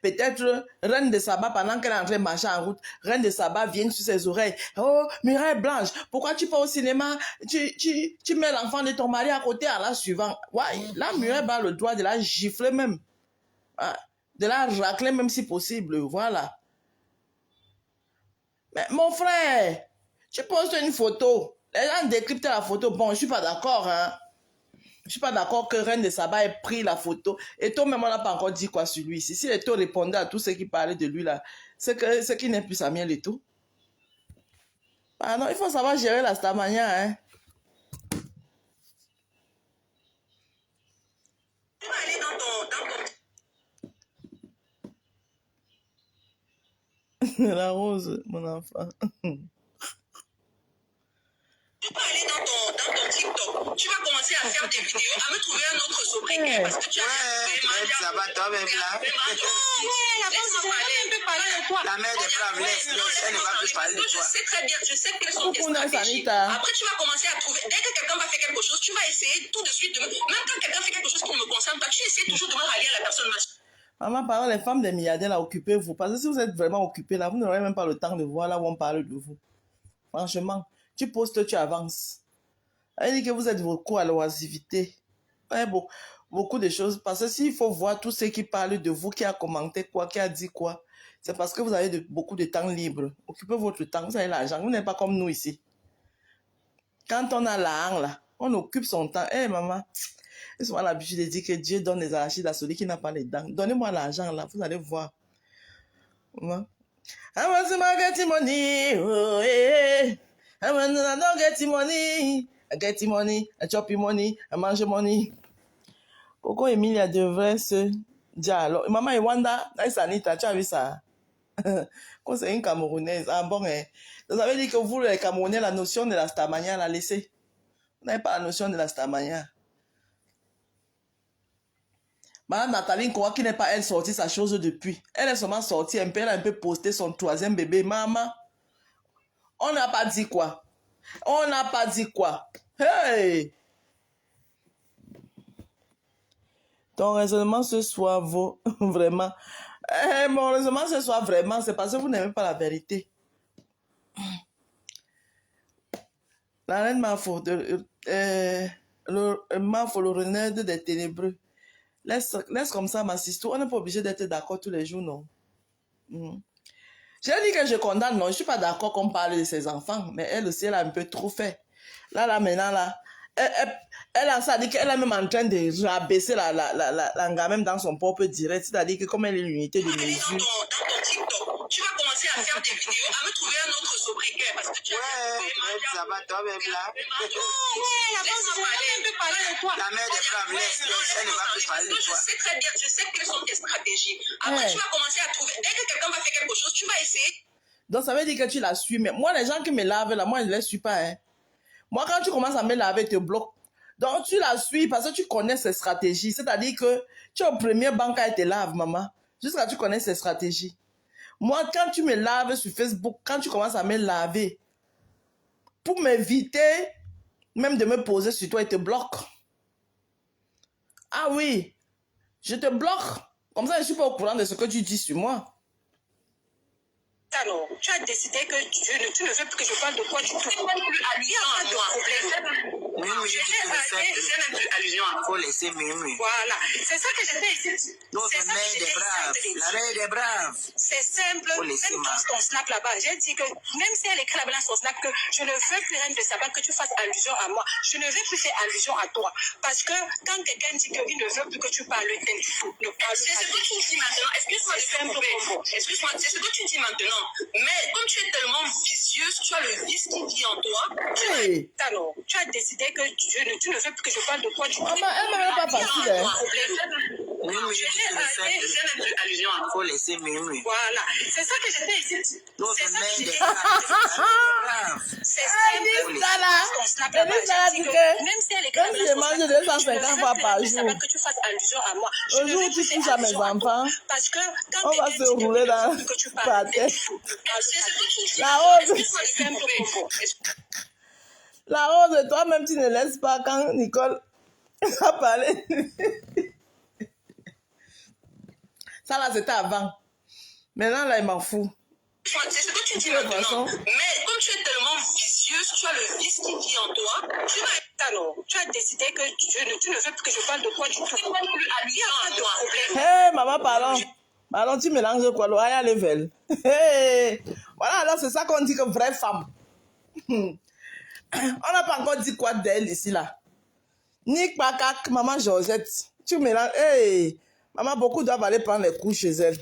peut-être Reine de Saba, pendant qu'elle est en train de marcher en route, Reine de Saba vient sur ses oreilles. Oh, Mireille Blanche, pourquoi tu pars au cinéma? Tu mets l'enfant de ton mari à côté à la suivante. Ouais, là, Mireille a le droit de la gifler même. Ah, de la racler même si possible, voilà. Mais mon frère, tu postes une photo, les gens décryptent la photo, bon, je suis pas d'accord, hein. Je suis pas d'accord que Reine de Saba ait pris la photo, et toi même on n'a pas encore dit quoi sur lui. Si Eto'o répondait à tout ce qui parlait de lui là, c'est qu'il n'est plus Samuel Eto'o. Ah non, il faut savoir gérer la stamania, hein. Tu vas aller dans ton La rose, mon enfant. Tu vas aller dans ton TikTok. TikTok. Tu vas commencer à faire des vidéos, à me trouver un autre sobriquet parce que tu as Ouais, ça va toi-même là. La mère des braves, laisse, elle ne va plus parler de Je toi. sais très bien, je sais quelles sont tes Coucou, stratégies. Sanita. Après, tu vas commencer à trouver. Dès que quelqu'un va faire quelque chose, tu vas essayer tout de suite de me. Même quand quelqu'un fait quelque chose qui ne me concerne pas, tu essaies toujours de me rallier à la personne machin. Maman, par les femmes des milliardaires, là, occupez-vous. Parce que si vous êtes vraiment occupés, là, vous n'aurez même pas le temps de voir là où on parle de vous. Franchement, tu postes, tu avances. Elle dit que vous êtes beaucoup à l'oisivité. Ouais, beaucoup de choses. Parce que s'il faut voir tous ceux qui parlent de vous, qui a commenté quoi, qui a dit quoi, c'est parce que vous avez beaucoup de temps libre. Occupez votre temps, vous avez l'argent. Vous n'êtes pas comme nous ici. Quand on a l'argent, là, on occupe son temps. Eh, maman, ils ont l'habitude de dire que Dieu donne les arachides à celui qui n'a pas les dents. Donnez-moi l'argent, là, vous allez voir. Ouais. I want to get money, oh, eh. I want to get money. I get money, I chop money, I mange money. Coco Emilia devrait se dire alors. Maman Iwanda, Sanita, tu as vu ça? Quand c'est une Camerounaise. Ah bon, hein. Vous avez dit que vous, les Camerounais, la notion de la stamania, la laissez. Vous n'avez pas la notion de la stamania. Madame Nathalie Nkoa qui n'est pas elle sortie sa chose depuis. Elle est seulement sortie un peu, elle a un peu posté son troisième bébé. Maman, on n'a pas dit quoi? On n'a pas dit quoi? Hey! Ton raisonnement ce soir vaut vraiment. Mon raisonnement ce soir vraiment, c'est parce que vous n'aimez pas la vérité. La reine Mafo, le renard des ténébreux. Laisse comme ça ma sister. On n'est pas obligé d'être d'accord tous les jours, non. J'ai dit que je condamne, non. Je ne suis pas d'accord qu'on parle de ses enfants, mais elle aussi, elle a un peu trop fait. Là, maintenant, là, elle a ça dit qu'elle est même en train de rabaisser la même dans son propre direct. C'est-à-dire que comme elle est l'unité de mesure. Dans ton TikTok, tu vas commencer à faire des vidéos, à me trouver un autre sobriquet parce que tu as. Ouais, ça va toi-même là. La mère des braves, laisse, elle ne va plus parler de toi. Je sais très bien, je sais quelles sont tes stratégies. Après, tu vas commencer à trouver. Dès que quelqu'un va faire quelque chose, tu vas essayer. Donc, ça veut dire que tu la suis. Mais moi, les gens qui me lavent là, moi, je ne les suis pas. Hein. Moi, quand tu commences à me laver, tu te bloques. Donc, tu la suis parce que tu connais ses stratégies. C'est-à-dire que tu es au premier banc quand elle te lave, maman. Jusqu'à ce que tu connais ses stratégies. Moi, quand tu me laves sur Facebook, quand tu commences à me laver, pour m'éviter même de me poser sur toi, il te bloque. Ah oui, je te bloque. Comme ça, je ne suis pas au courant de ce que tu dis sur moi. Alors, tu as décidé que tu ne veux plus que je parle de toi, tu ne fais même plus allusion à toi. Oui, je dis que le fait même plus allusion à il faut laisser Mimi. Voilà, c'est ça que j'étais ici. Notre mère des braves, la mère des braves. C'est simple, même ton snap là-bas, j'ai dit que même si elle écrit là-bas son snap, que je ne veux plus rien de savoir que tu fasses allusion à moi. Je ne veux plus faire allusion à toi. Parce que quand quelqu'un dit qu'il ne veut plus que tu parles, c'est ce que tu dis maintenant. Excuse-moi, excuse-moi, c'est ce que tu dis maintenant. Mais comme tu es tellement vicieuse, tu as le vice qui vit en toi. Hey. Alors, tu as décidé que tu ne veux plus que je parle de toi. Maman, elle ne m'a pas facile. Hein. Oui, je dis que le fait allusion à il faut laisser Mimi. Voilà, c'est ça que j'étais ici. Notre mère des braves. C'est simple. Même si je mange 250 fois par jour, que tu fasses allusion à moi. un jour où tu touches à mes enfants, parce que quand on va se rouler dans la tête. La honte, toi-même, tu ne laisses pas quand Nicole a parlé. Ça là, c'était avant. Maintenant, là, il m'en fout. C'est ce que tu dis maintenant. Mais comme tu es tellement vicieuse, tu as le vice qui vit en toi. Tu as décidé que tu ne veux plus que je parle de toi. Tu ne fais même plus allusion à toi. Hé, maman, pardon. Pardon, tu mélanges quoi, le high level. Hey. Voilà, alors c'est ça qu'on dit que vraie femme. On n'a pas encore dit quoi d'elle ici, là. Nick Pakak, maman Josette. Tu mélanges. Hey. Maman, beaucoup doivent aller prendre les coups chez elle.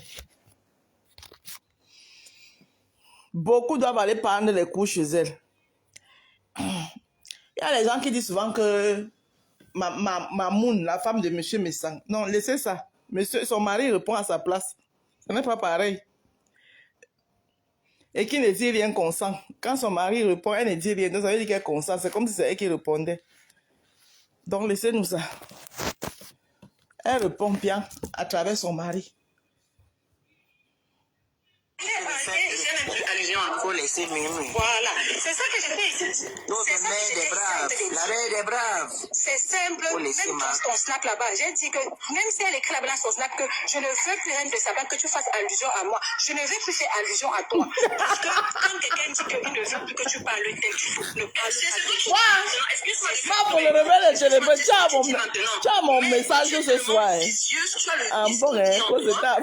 Beaucoup doivent aller prendre les coups chez elle. Il y a les gens qui disent souvent que Mamoun, la femme de Monsieur Messang. Non, laissez ça. Monsieur, son mari répond à sa place. Ce n'est pas pareil. Et qui ne dit rien consent. Quand son mari répond, elle ne dit rien. Donc ça veut dire qu'elle consent. C'est comme si c'est elle qui répondait. Donc, laissez-nous ça. Elle répond bien à travers son mari. Allusion à Faut laisser Mimi. voilà, c'est ça que je fais ici. Notre mère des braves, la reine des braves. C'est simple, Faut même laisser dans ton snap là-bas, j'ai dit que même si elle écrit là-bas dans son snap que je ne veux plus rien de savoir que tu fasses allusion à moi, je ne veux plus faire allusion à toi. Parce que quand quelqu'un dit qu'il ne veut plus que tu parles tel, tu ne parles pas. Excuse-moi, Ma pour le réveil, je le fais. Tu as mon message ce soir. Ah bon, hein, quoi c'est ta?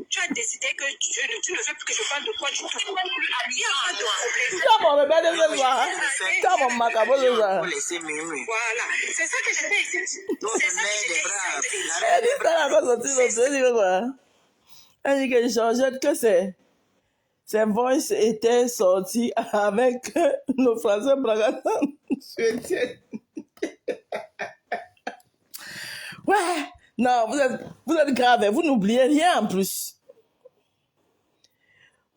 Tu as décidé que tu ne veux plus que je parle de toi du tout. Il n'y a pas de problème. Tu as mon réveil ce soir. Tu as mon macabre ce soir. Faut laisser Mimi. Voilà, c'est ça que je fais ici. Notre C'est ça mère que des je braves, fais. la Elle dit ça, elle va sortir son truc, quoi. Elle dit que Georgette, que ses voice était sorti avec le français Bragatan. Ouais, non, vous êtes grave, vous n'oubliez rien en plus.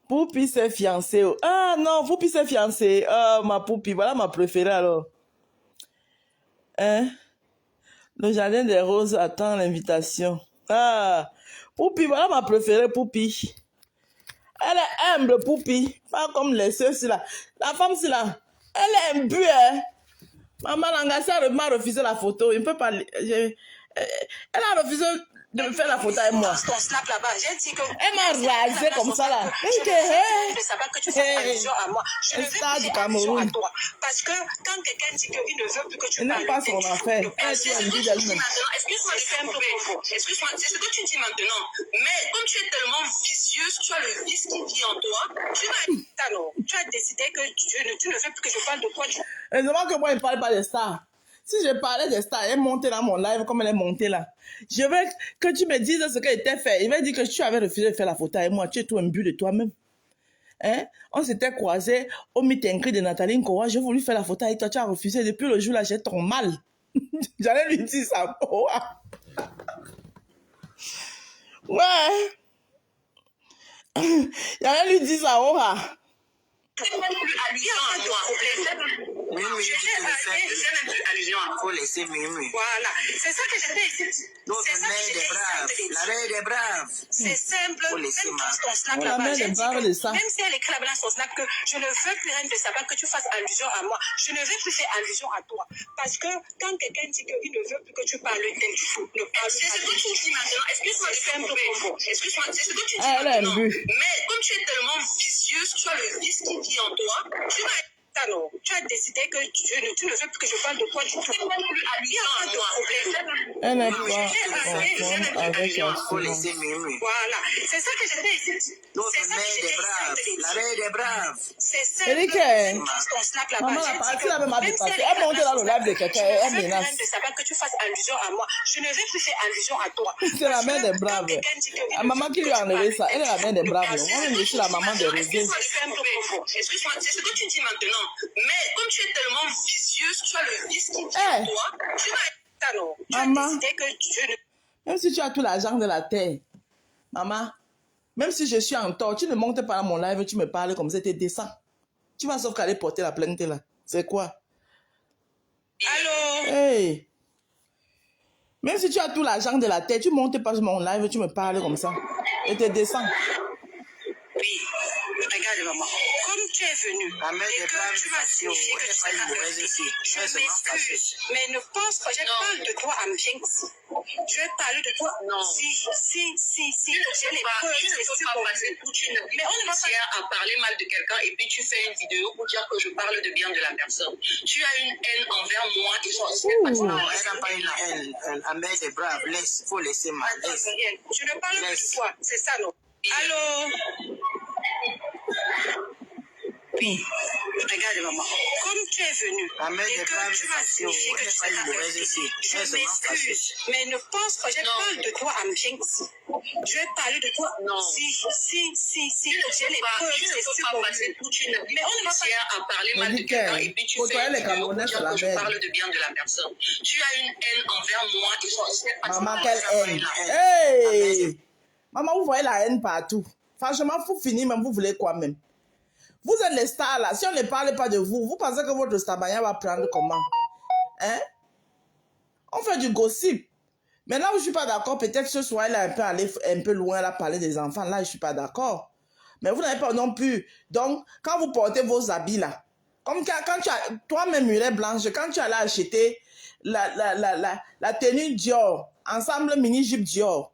Poupi s'est fiancée. Ah non, Poupi s'est fiancée. Ah, ma Poupi, voilà ma préférée alors. Hein? Le jardin des roses attend l'invitation. Ah, Poupi, voilà ma préférée, Poupi. Elle est humble, Poupi. Pas comme les sœurs, là. La femme, c'est là. Elle est imbue, hein. Maman Langassa m'a refusé la photo. Il ne peut pas... Elle a refusé de me faire la photo avec moi. Ton snap là-bas, j'ai dit que Elle m'a rasé comme ça, là. je ne veux savoir que tu fasses allusion à moi. Je ne veux Elle plus star du faire allusion à Cameroun. toi. Parce que quand quelqu'un dit qu'il ne veut plus que tu Elle parles, n'aime pas son affaire. Elle c'est est ce que imbue tu dis d'elle-même. maintenant. Excuse-moi, c'est un peu profond. Excuse-moi, c'est ce que tu dis maintenant. Mais comme tu es tellement vicieuse, tu as le vice qui vit en toi. Tu as décidé que tu ne veux plus que je parle de toi. Heureusement que moi, je ne parle pas des stars. Si je parlais des stars, elle montait dans mon live comme elle est montée là. Je veux que tu me dises ce qui était fait. Il m'a dit que tu avais refusé de faire la photo avec moi. Tu es tout imbu de toi-même. Hein? On s'était croisés au meet and greet de Nathalie Nkowa. J'ai voulu faire la photo avec toi. Tu as refusé. Depuis le jour là, j'ai ton mal. J'allais lui dire ça. Oh. Ouais. J'allais lui dire ça. Oh. Allusion à moi. Mimi, Je fais même plus allusion à moi. faut laisser Mimi. Voilà, c'est ça que je fais ici. Notre C'est ça mère que je des braves, fais. la reine des braves. C'est simple, Faut même laisser dans ton snap Oh, la là-bas, mère j'ai des dit braves de ça. que même si elle écrit là-bas dans son snap que je ne veux plus rien de savoir que tu fasses allusion à moi, je ne veux plus faire allusion à toi. Parce que quand quelqu'un dit qu'il ne veut plus que tu parles tel, ne parle pas. C'est ce que tu dis maintenant. Excuse-moi, c'est un peu profond. Excuse-moi, c'est ce que tu dis Elle est maintenant. imbue. Mais comme tu es tellement vicieuse, tu as le vice qui vit en toi, tu as décidé que tu ne veux plus que je parle de toi du tout. Il n'y a pas de problème. Elle n'est pas en avec Faut elle. laisser Mimi. Voilà, c'est ça que je fais ici. Notre C'est ça mère que je des fais braves, la ici. reine des braves. C'est simple. Elle dit que Ton snap là-bas, maman j'ai la dit partie que là même a même si dépassé. elle Elle est monte dans le live de quelqu'un. Elle je ne veux plus menace. rien de savoir que tu fasses allusion à moi. Je ne veux plus faire allusion à toi. C'est la Parce mère que des braves. quand quelqu'un dit qu'il La ne maman veut qui plus lui a que tu enlevé parles ça. Elle est la mère des braves. tel, Moi, je suis la maman des rosés. Excuse-moi, c'est un peu profond. Excuse-moi, c'est ce que tu dis maintenant. Mais comme tu es tellement vicieuse, tu as le vice qui vit en toi. Tu as Maman. décidé que tu ne... Même si tu as tout l'argent de la terre, maman, même si je suis en tort, tu ne montes pas à mon live, tu me parles comme ça, t'es décent. Tu vas sauf qu'aller porter la plainte là. C'est quoi? Allô? Hey! Même si tu as tout l'argent de la terre, tu montes pas sur mon live, tu me parles comme ça. Et t'es décent. Oui, regarde maman, comme tu es venue La mère et des que braves, tu m'as c'est signifié que elle tu est pas seras une mauvaise restée, ici. je Elle se mange m'excuse, mais ne pense pas, je parle de toi à Mjinx. Je vais parler de toi. Non. Si, j'ai les preuves, c'est sûr. Mais on ne va pas à parler mal de quelqu'un et puis tu fais une vidéo pour dire que je parle de bien de la personne. Tu as une haine envers moi et je ne sais pas Non, elle n'a pas une haine. La mère des braves, laisse. Faut laisser ma laisse. Je ne parle plus de toi, c'est ça, non? Allô? Oui, regarde maman, comme tu es venue La mère et des que braves, tu m'as signifié que elle tu n'est pas une seras mauvaise restée, ici. je Elle se mange m'excuse, mais ne pense pas, je parle de toi à Mjinx. Je vais parler de toi. Non. Si, j'ai les preuves, Tu ne c'est peux sûr. pas passer toute une vie Mais on ne va pas... à parler mal de dit quelqu'un que et puis tu pour fais toi, une les vidéo pour Camerounais, c'est dire la que je merde. parle de bien de la personne. Tu as une haine envers moi et je ne sais pas Maman, si quelle ça va haine. être là. Hey! Maman, vous voyez la haine partout. Franchement, faut finir, même vous voulez quoi même? Vous êtes les stars là. Si on ne parle pas de vous, vous pensez que votre stamaya va prendre comment? Hein? On fait du gossip. Mais là où je suis pas d'accord, peut-être ce soir, elle est un peu allée un peu loin, elle a parlé des enfants. Là, je suis pas d'accord. Mais vous n'avez pas non plus. Donc, quand vous portez vos habits là, comme quand tu as, toi-même, Muret Blanche, quand tu allais acheter la tenue Dior, ensemble mini-jupe Dior,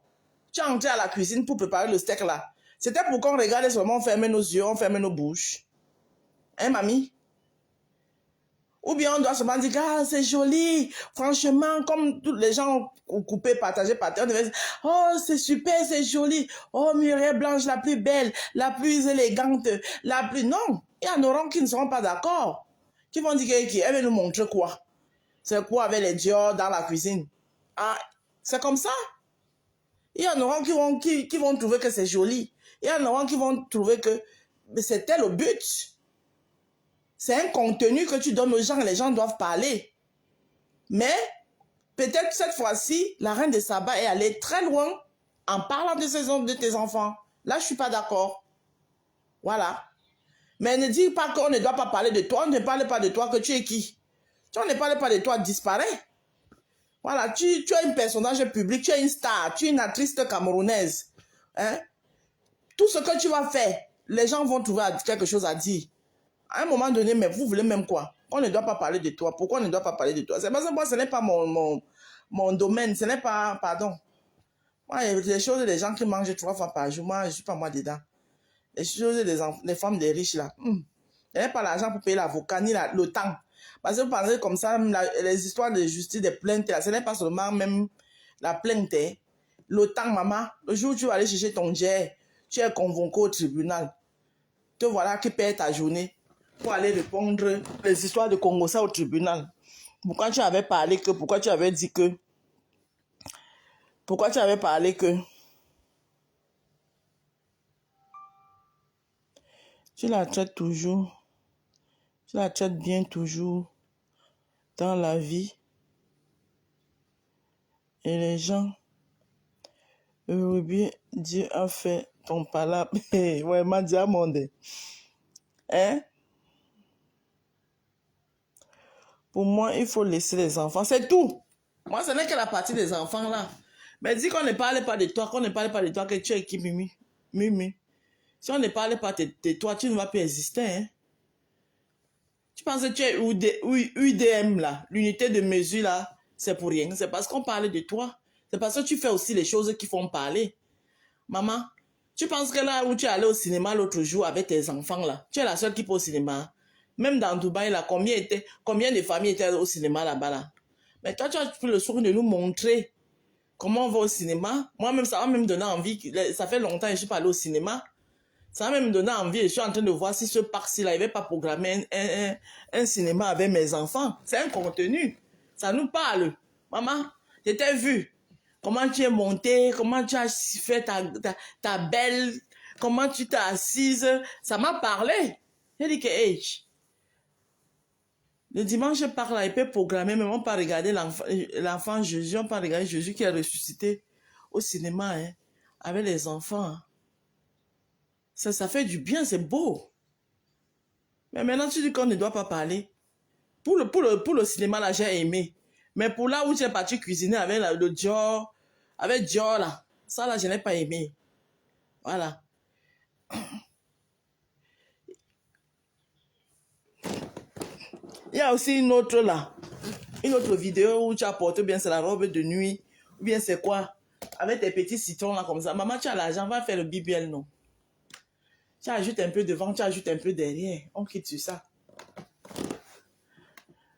tu es entré à la cuisine pour préparer le steak là. C'était pour qu'on regarde seulement, on ferme nos yeux, on ferme nos bouches. Hein, mamie? Ou bien on doit seulement dire, ah, c'est joli. Franchement, comme tous les gens coupés, partagés, on devait dire, oh, c'est super, c'est joli. Oh, Muret Blanche, la plus belle, la plus élégante, la plus... Non, il y en aura qui ne seront pas d'accord. Qui vont dire qu'elle veut nous montrer quoi? C'est quoi avec les Dior dans la cuisine? Ah, c'est comme ça. Il y en aura qui vont trouver que c'est joli. Il y en aura qui vont trouver que c'était le but. C'est un contenu que tu donnes aux gens et les gens doivent parler. Mais peut-être cette fois-ci, la reine de Saba est allée très loin en parlant de tes enfants. Là, je ne suis pas d'accord. Voilà. Mais ne dis pas qu'on ne doit pas parler de toi. On ne parle pas de toi que tu es qui. Si on ne parle pas de toi, disparaît. Voilà, tu es un personnage public, tu es une star, tu es une actrice camerounaise. Hein? Tout ce que tu vas faire, les gens vont trouver quelque chose à dire. À un moment donné, mais vous voulez même quoi? On ne doit pas parler de toi. Pourquoi on ne doit pas parler de toi? C'est parce que moi, ce n'est pas mon domaine. Ce n'est pas... Pardon. Moi, les choses des gens qui mangent 3 fois par jour, moi, je ne suis pas moi dedans. Les choses des femmes des riches, là. Il n'y a pas l'argent pour payer l'avocat, ni le temps. Parce que vous pensez comme ça, les histoires de justice, des plaintes, là, ce n'est pas seulement même la plainte. Hein. Le temps, maman, le jour où tu vas aller chercher ton jet, tu es convoqué au tribunal. Te voilà qui perd ta journée pour aller répondre les histoires de Congo ça au tribunal. Pourquoi tu avais parlé que, pourquoi tu avais dit que, pourquoi tu avais parlé que, tu la traites toujours, tu la traites bien toujours dans la vie. Et les gens, bien Dieu a fait ton palabre. Ouais, m'a dit à mon Dieu. Hein? Pour moi, il faut laisser les enfants. C'est tout. Moi, ce n'est que la partie des enfants là. Mais dis qu'on ne parle pas de toi, que tu es qui, Mimi. Mimi. Si on ne parle pas de toi, tu ne vas plus exister. Hein? Tu penses que tu es UDM là, l'unité de mesure là, c'est pour rien. C'est parce qu'on parle de toi. C'est parce que tu fais aussi les choses qui font parler. Maman, tu penses que là où tu es allé au cinéma l'autre jour avec tes enfants là, tu es la seule qui peut au cinéma. Même dans Dubaï là, combien de familles étaient au cinéma là-bas là? Mais toi, tu as pris le soin de nous montrer comment on va au cinéma. Moi-même, ça va même donner envie. Ça fait longtemps que je ne suis pas allé au cinéma. Ça va même donner envie. Je suis en train de voir si ce parc-ci là, il n'avait pas programmé un cinéma avec mes enfants. C'est un contenu. Ça nous parle. Maman, je t'ai vu. Comment tu es montée, comment tu as fait ta belle, comment tu t'es assise. Ça m'a parlé. J'ai dit que, hey, le dimanche, par là, il peut programmer, mais on peut regarder l'enfant Jésus, on peut regarder Jésus qui est ressuscité au cinéma, hein, avec les enfants. Ça fait du bien, c'est beau. Mais maintenant, tu dis qu'on ne doit pas parler. Pour le cinéma, là, j'ai aimé. Mais pour là où tu es parti cuisiner avec le Dior, avec Dior, là, ça, là, je n'ai pas aimé. Voilà. Il y a aussi une autre là, une autre vidéo où tu as porté bien c'est la robe de nuit, ou bien c'est quoi, avec tes petits citrons là comme ça. Maman, tu as l'argent, va faire le BBL, non? Tu ajoutes un peu devant, tu ajoutes un peu derrière. On quitte sur ça.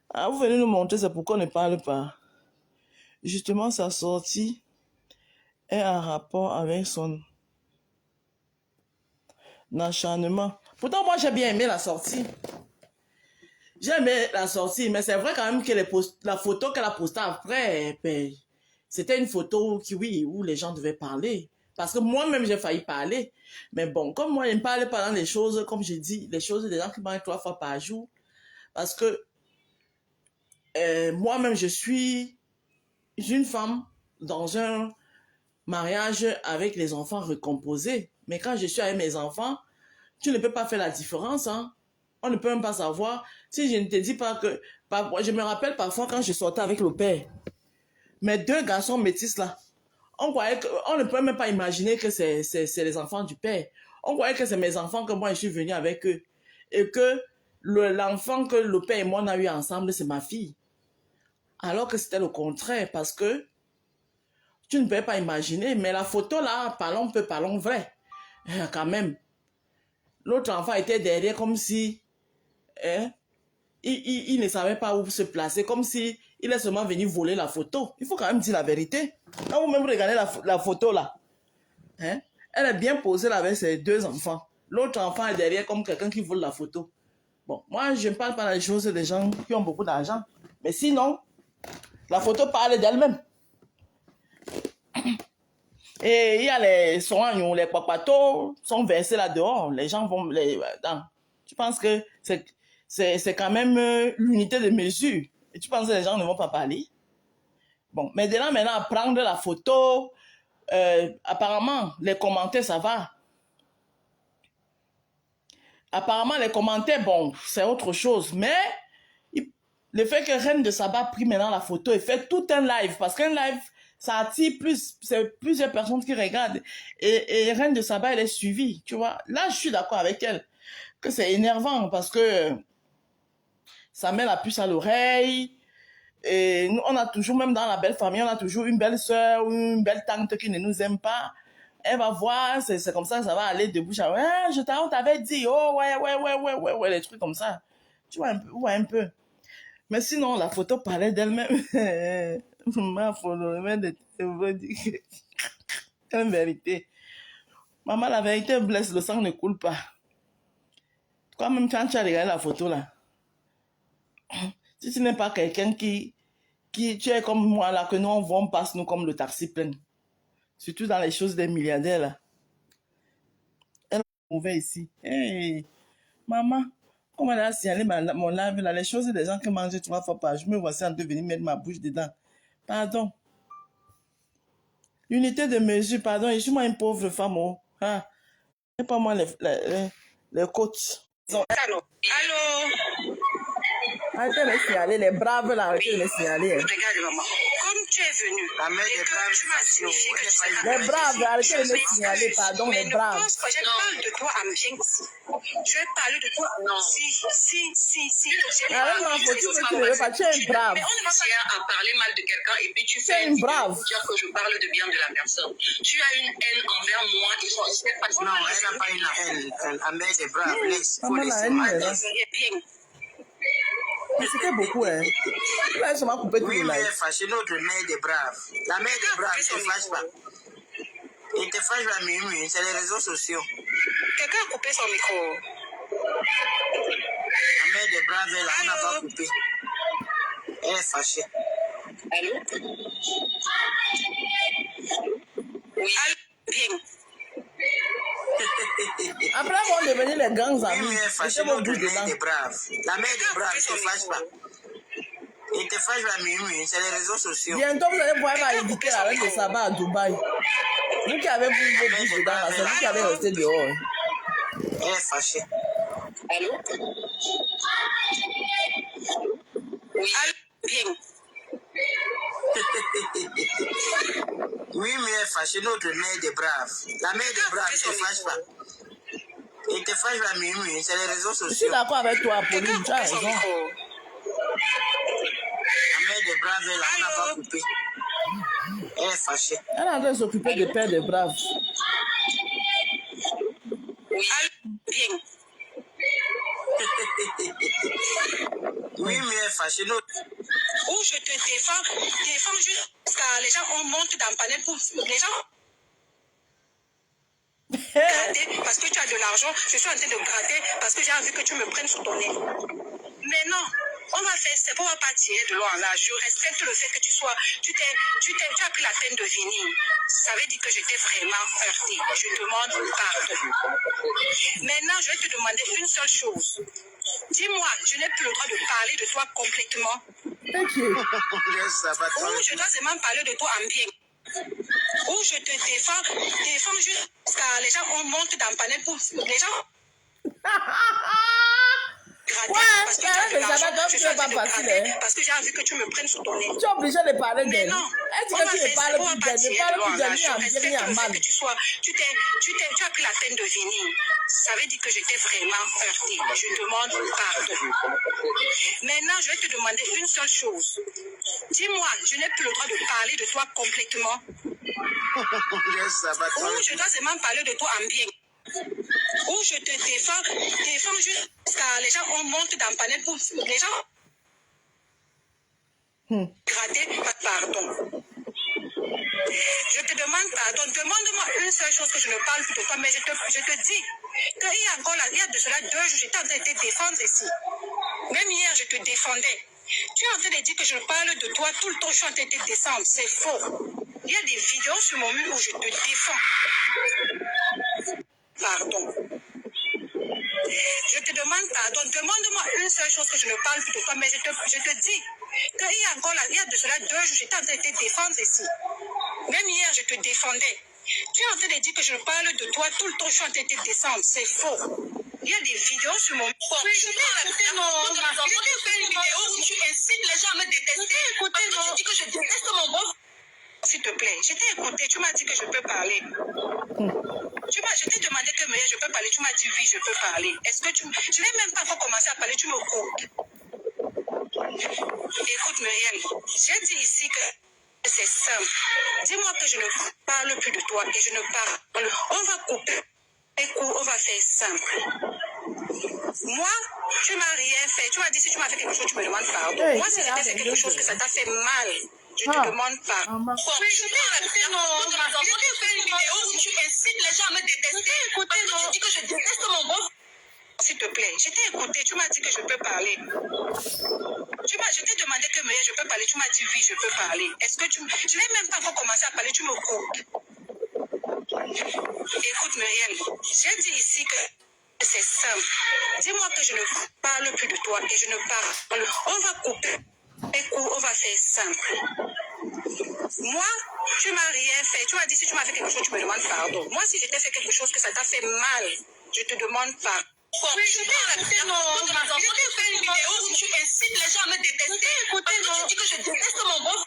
Ah, vous venez nous montrer, c'est pourquoi on ne parle pas. Justement, sa sortie est en rapport avec son acharnement. Pourtant, moi, j'ai bien aimé la sortie. J'ai aimé la sortie, mais c'est vrai quand même que la photo qu'elle a postée après, ben, c'était une photo qui, oui, où les gens devaient parler. Parce que moi-même, j'ai failli parler. Mais bon, comme moi, je ne parle pas dans les choses, comme je dis, les choses des gens qui mangent 3 fois par jour. Parce que moi-même, je suis une femme dans un mariage avec les enfants recomposés. Mais quand je suis avec mes enfants, tu ne peux pas faire la différence, hein. On ne peut même pas savoir. Si je ne te dis pas que... Je me rappelle parfois quand je sortais avec le père. Mes 2 garçons métis là, on ne peut même pas imaginer que c'est les enfants du père. On croyait que c'est mes enfants, que moi je suis venue avec eux. Et que l'enfant que le père et moi on a eu ensemble, c'est ma fille. Alors que c'était le contraire, parce que tu ne peux pas imaginer. Mais la photo là, parlons vrai. Quand même. L'autre enfant était derrière comme si... Hein, il ne savait pas où se placer, comme si il est seulement venu voler la photo. Il faut quand même dire la vérité. Quand vous même regardez la photo là, hein, elle est bien posée là avec ses 2 enfants. L'autre enfant est derrière comme quelqu'un qui vole la photo. Bon, moi je ne parle pas des choses des gens qui ont beaucoup d'argent. Mais sinon, la photo parle d'elle-même. Et il y a les soins, les papatos sont versés là dehors. Les gens vont... Tu penses que c'est quand même l'unité de mesure. Et tu penses que les gens ne vont pas parler? Bon, mais de là maintenant à prendre la photo, apparemment, les commentaires, ça va. Apparemment, les commentaires, bon, c'est autre chose. Mais le fait que Reine de Saba a pris maintenant la photo et fait tout un live, parce qu'un live, ça attire plusieurs personnes qui regardent. Et Reine de Saba, elle est suivie, tu vois. Là, je suis d'accord avec elle, que c'est énervant, parce que ça met la puce à l'oreille. Et nous, on a toujours, même dans la belle famille, on a toujours une belle soeur ou une belle tante qui ne nous aime pas. Elle va voir, c'est comme ça que ça va aller de bouche à oreille. On t'avait dit, oh ouais, les trucs comme ça. Tu vois un peu. Mais sinon, la photo parlait d'elle-même. Ma photo, en vérité. Maman, la vérité blesse, le sang ne coule pas. Toi-même, quand tu as regardé la photo là, si tu n'es pas quelqu'un tu es comme moi là, que nous on passe nous comme le taxi plein. Surtout dans les choses des milliardaires là. Elle est mauvaise ici. Hey, maman, comment elle a signalé mon live là, les choses des gens qui mangent 3 fois par jour, je me voici en train de venir mettre ma bouche dedans. Pardon. L'unité de mesure, pardon, je suis moi une pauvre femme. Oh. Ah. C'est pas moi les côtes. Allô? Arrêtez de me signaler, les braves là, arrêtez de me signaler. Regarde, maman. Comme tu es venu, La mère et des que braves, tu m'as signifié que tu sais Les braves, arrêtez de me signaler, pardon, mais les ne braves. pense pas, je parle de toi en bien ici. Je vais parler de toi. Non. Si. Arrête, non, faut que tu ne veux pas, tu es une brave. Mais on ne va pas à parler mal de quelqu'un et puis tu fais une brave. pour dire que je parle de bien de la personne. Tu as une haine envers moi et je ne sais pas. Non, elle n'a pas une haine. La mère des braves, laisse. Faut Maman, la laisser. haine, elle, hein. Bien. Mais c'était beaucoup, hein. Là, je m'en coupé tout Oui, le mais elle est live. fâchée, notre mère des braves. La mère des braves ne te fâche pas. Il te fâche pas, Mimi, c'est les réseaux sociaux. Quelqu'un a coupé son micro. La mère des braves, elle, on n'a pas coupé. Elle est fâchée. Allô? Oui. Allô? Bien. Après, on est devenus les grands Oui, amis. mais elle est fâchée, Mettez vos notre bouches mère dedans. des braves. La mère des braves ne te fâche pas. Il te fâche pas, Mimi, c'est les réseaux sociaux. Bientôt, vous allez pouvoir inviter la reine de Saba à Dubaï. Vous qui avez vu vos bouches dedans, là, c'est vous qui avez resté dehors. Elle est fâchée. Allô? Oui. Allô? Bien. Oui, mais elle est fâchée, notre mère des braves. La mère des braves ne te fâche pas. Il te fâche pas, Mimi, c'est les réseaux Je suis sociaux. d'accord avec toi, Pauline, Quelqu'un tu a as coupé son raison. micro. La mère des braves, elle, on n'a pas coupé. Elle est fâchée. Elle est en train de s'occuper des pères des braves. Oui. Allô? Bien. Oui, mais elle est fâchée, notre... Où je te défends jusqu'à les gens on monte dans le panel pour les gens gratter parce que tu as de l'argent. Je suis en train de gratter parce que j'ai envie que tu me prennes sous ton nez. Mais non, on va faire, c'est pour on va pas tirer de l'eau en là. Je respecte le fait que tu as pris la peine de venir. Ça veut dire que j'étais vraiment heurtée. Je demande pardon. Maintenant, je vais te demander une seule chose. Dis-moi, je n'ai plus le droit de parler de toi complètement. Thank you. Ça va trop. Ou je dois seulement parler de toi en bien. Ou je te défends jusqu'à les gens on monte dans le panel pour les gens. Ouais, Parce que tu as de l'argent. Nana, l'argent, comme je tu suis en n'es train pas de facile, gratter hein. parce que j'ai envie que tu me prennes sur ton nez. Tu es obligé de parler Mais d'elle. non, Elle dit on que va tu ne faire ça, parles on va plus pas d'elle. Ne tirer de parle loin plus là. d'elle ni Je en bien respecte ni en le fait mal. que tu as pris la peine de venir. Ça veut dire que j'étais vraiment heurtée. Je demande pardon. Maintenant, je vais te demander une seule chose. Dis-moi, je n'ai plus le droit de parler de toi complètement. Ou je dois seulement parler de toi en bien. Ou je te défends jusqu'à les gens on monte dans le panel pour les gens gratter, pardon. Je te demande pardon. Demande-moi une seule chose que je ne parle plus de toi, mais je te dis qu'il y a encore là, il y a de cela 2 jours, j'étais en train de te défendre ici. Même hier, je te défendais. Tu es en train de dire que je parle de toi tout le temps, je suis en train de te descendre. C'est faux. Il y a des vidéos sur mon mur où je te défends. Pardon. Je te demande pardon. Demande-moi une seule chose que je ne parle plus de toi, mais je te dis qu'il y a encore là, il y a de cela 2 jours, j'étais en train de te défendre ici. Même hier, je te défendais. Tu es en train de dire que je parle de toi tout le temps, je suis en train de te descendre. C'est faux. Il y a des vidéos sur mon... Mais je t'ai écouté, non. Je t'ai fait une vidéo où tu incites les gens à me détester. Écoutez, non. Tu dis que je déteste mon beau... S'il te plaît, je t'ai écouté, tu m'as dit que je peux parler. Je t'ai demandé que je peux parler, tu m'as dit oui, je peux parler. Est-ce que tu... Je n'ai même pas encore commencé à parler, tu me coupes. Écoute, Muriel, j'ai dit ici que c'est simple. Dis-moi que je ne parle plus de toi et je ne parle. On va couper les coups, on va faire simple. Moi, tu m'as rien fait. Tu m'as dit si tu m'as fait quelque chose, tu me demandes pardon. Hey, Moi, si j'ai fait quelque chose que ça t'a fait mal, je te demande pardon. Maman. Mais je t'ai écouté, non. Je t'ai fait une vidéo où tu incites les gens à me détester. Écoutez, non. Tu dis que je déteste mon beau. S'il te plaît, je t'ai écouté, tu m'as dit que je peux parler. Je t'ai demandé que je peux parler, tu m'as dit oui, je peux parler. Est-ce que tu... Je n'ai même pas encore commencé à parler, tu me coupes. Écoute, Muriel, j'ai dit ici que c'est simple. Dis-moi que je ne parle plus de toi et je ne parle. On va couper les coups, on va faire simple. Moi, tu m'as rien fait. Tu m'as dit si tu m'as fait quelque chose, tu me demandes pardon. Moi, si je t'ai fait quelque chose que ça t'a fait mal, je te demande pardon. Mais je t'ai écouté, non. Je t'ai fait une vidéo où tu incites les gens à me détester. Écoutez, non. Tu dis que je déteste mon beau.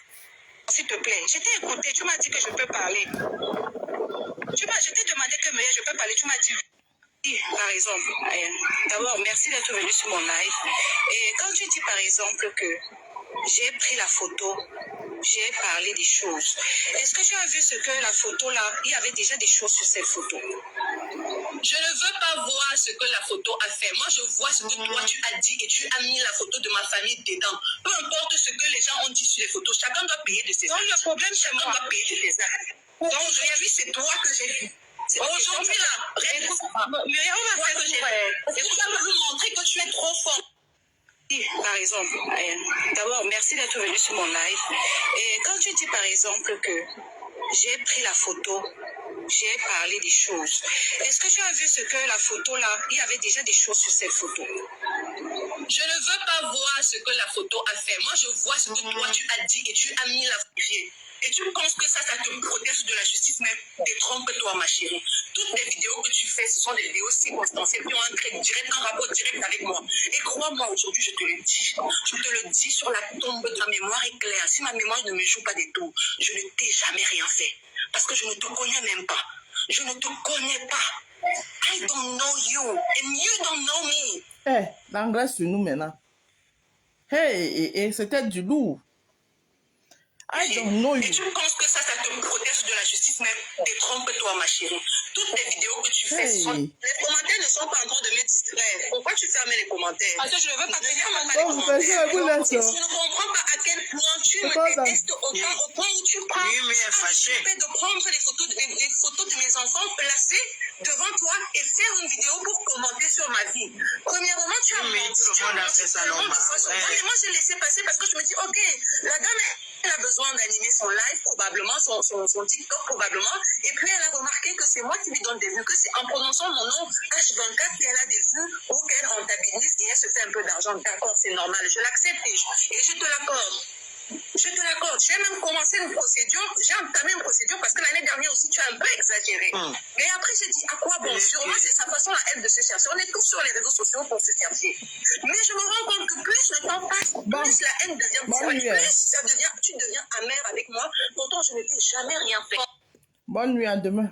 S'il te plaît, je t'ai écouté, tu m'as dit que je peux parler. Je t'ai demandé que je peux parler, tu m'as dit oui, par exemple. D'abord, merci d'être venu sur mon live. Et quand tu dis par exemple que j'ai pris la photo, j'ai parlé des choses. Est-ce que tu as vu ce que la photo là, il y avait déjà des choses sur cette photo? Je ne veux pas voir ce que la photo a fait. Moi, je vois ce que toi, tu as dit et tu as mis la photo de ma famille dedans. Peu importe ce que les gens ont dit sur les photos, chacun doit payer de ses actes. Donc, le problème, c'est moi. Chacun doit payer de ses actes. Donc, aujourd'hui, c'est toi que j'ai vu. Aujourd'hui, là, écoute, Muriel, on va faire que j'ai fait. Écoute, tu vas me montrer que tu es trop fort. Par exemple, d'abord, merci d'être venu sur mon live. Et quand tu dis par exemple que j'ai pris la photo, j'ai parlé des choses. Est-ce que tu as vu ce que la photo là, il y avait déjà des choses sur cette photo? Je ne veux pas voir ce que la photo a fait. Moi, je vois ce que toi tu as dit et tu as mis la photo. Et tu penses que ça te protège de la justice, mais détrompe-toi, ma chérie. Toutes les vidéos que tu fais, ce sont des vidéos circonstancielles qui ont un trait direct, un rapport direct avec moi. Et crois-moi, aujourd'hui, je te le dis. Je te le dis sur la tombe de ma mémoire est claire. Si ma mémoire ne me joue pas des tours, je ne t'ai jamais rien fait. Parce que je ne te connais même pas. Je ne te connais pas. I don't know you. And you don't know me. Eh, l'anglais sur nous maintenant. Hey, c'était du lourd. I don't know you. Et tu penses que ça te protège de la justice, mais détrompe-toi, ma chérie. Toutes les vidéos que tu fais, les commentaires ne sont pas en train de me distraire. Pourquoi tu fermes les commentaires? Parce que je ne veux pas que tu fermes les commentaires. Je ne comprends pas à quel point tu me détestes autant, au point où tu prends de prendre les photos de mes enfants placées devant toi et faire une vidéo pour commenter sur ma vie. Premièrement, tu as menti. Moi, j'ai laissé passer parce que je me dis, ok, la dame, elle a besoin d'animer son live, probablement, son TikTok, probablement. Et puis, elle a remarqué que c'est moi qui lui donne des vues, que c'est en prononçant mon nom H24 qu'elle a des vues ou qu'elle rentabilise et elle se fait un peu d'argent. D'accord, c'est normal, je l'accepte et je te l'accorde. Je te l'accorde. J'ai même commencé une procédure. J'ai entamé une procédure parce que l'année dernière aussi, tu as un peu exagéré. Mais après, j'ai dit, à quoi bon? Sûrement, c'est sa façon à elle de se chercher. On est tous sur les réseaux sociaux pour se chercher. Mais je me rends compte que plus le temps passe, plus la haine devient viscérale. Plus ça devient, tu deviens amer avec moi. Pourtant, je ne t'ai jamais rien fait. Bonne nuit, à demain.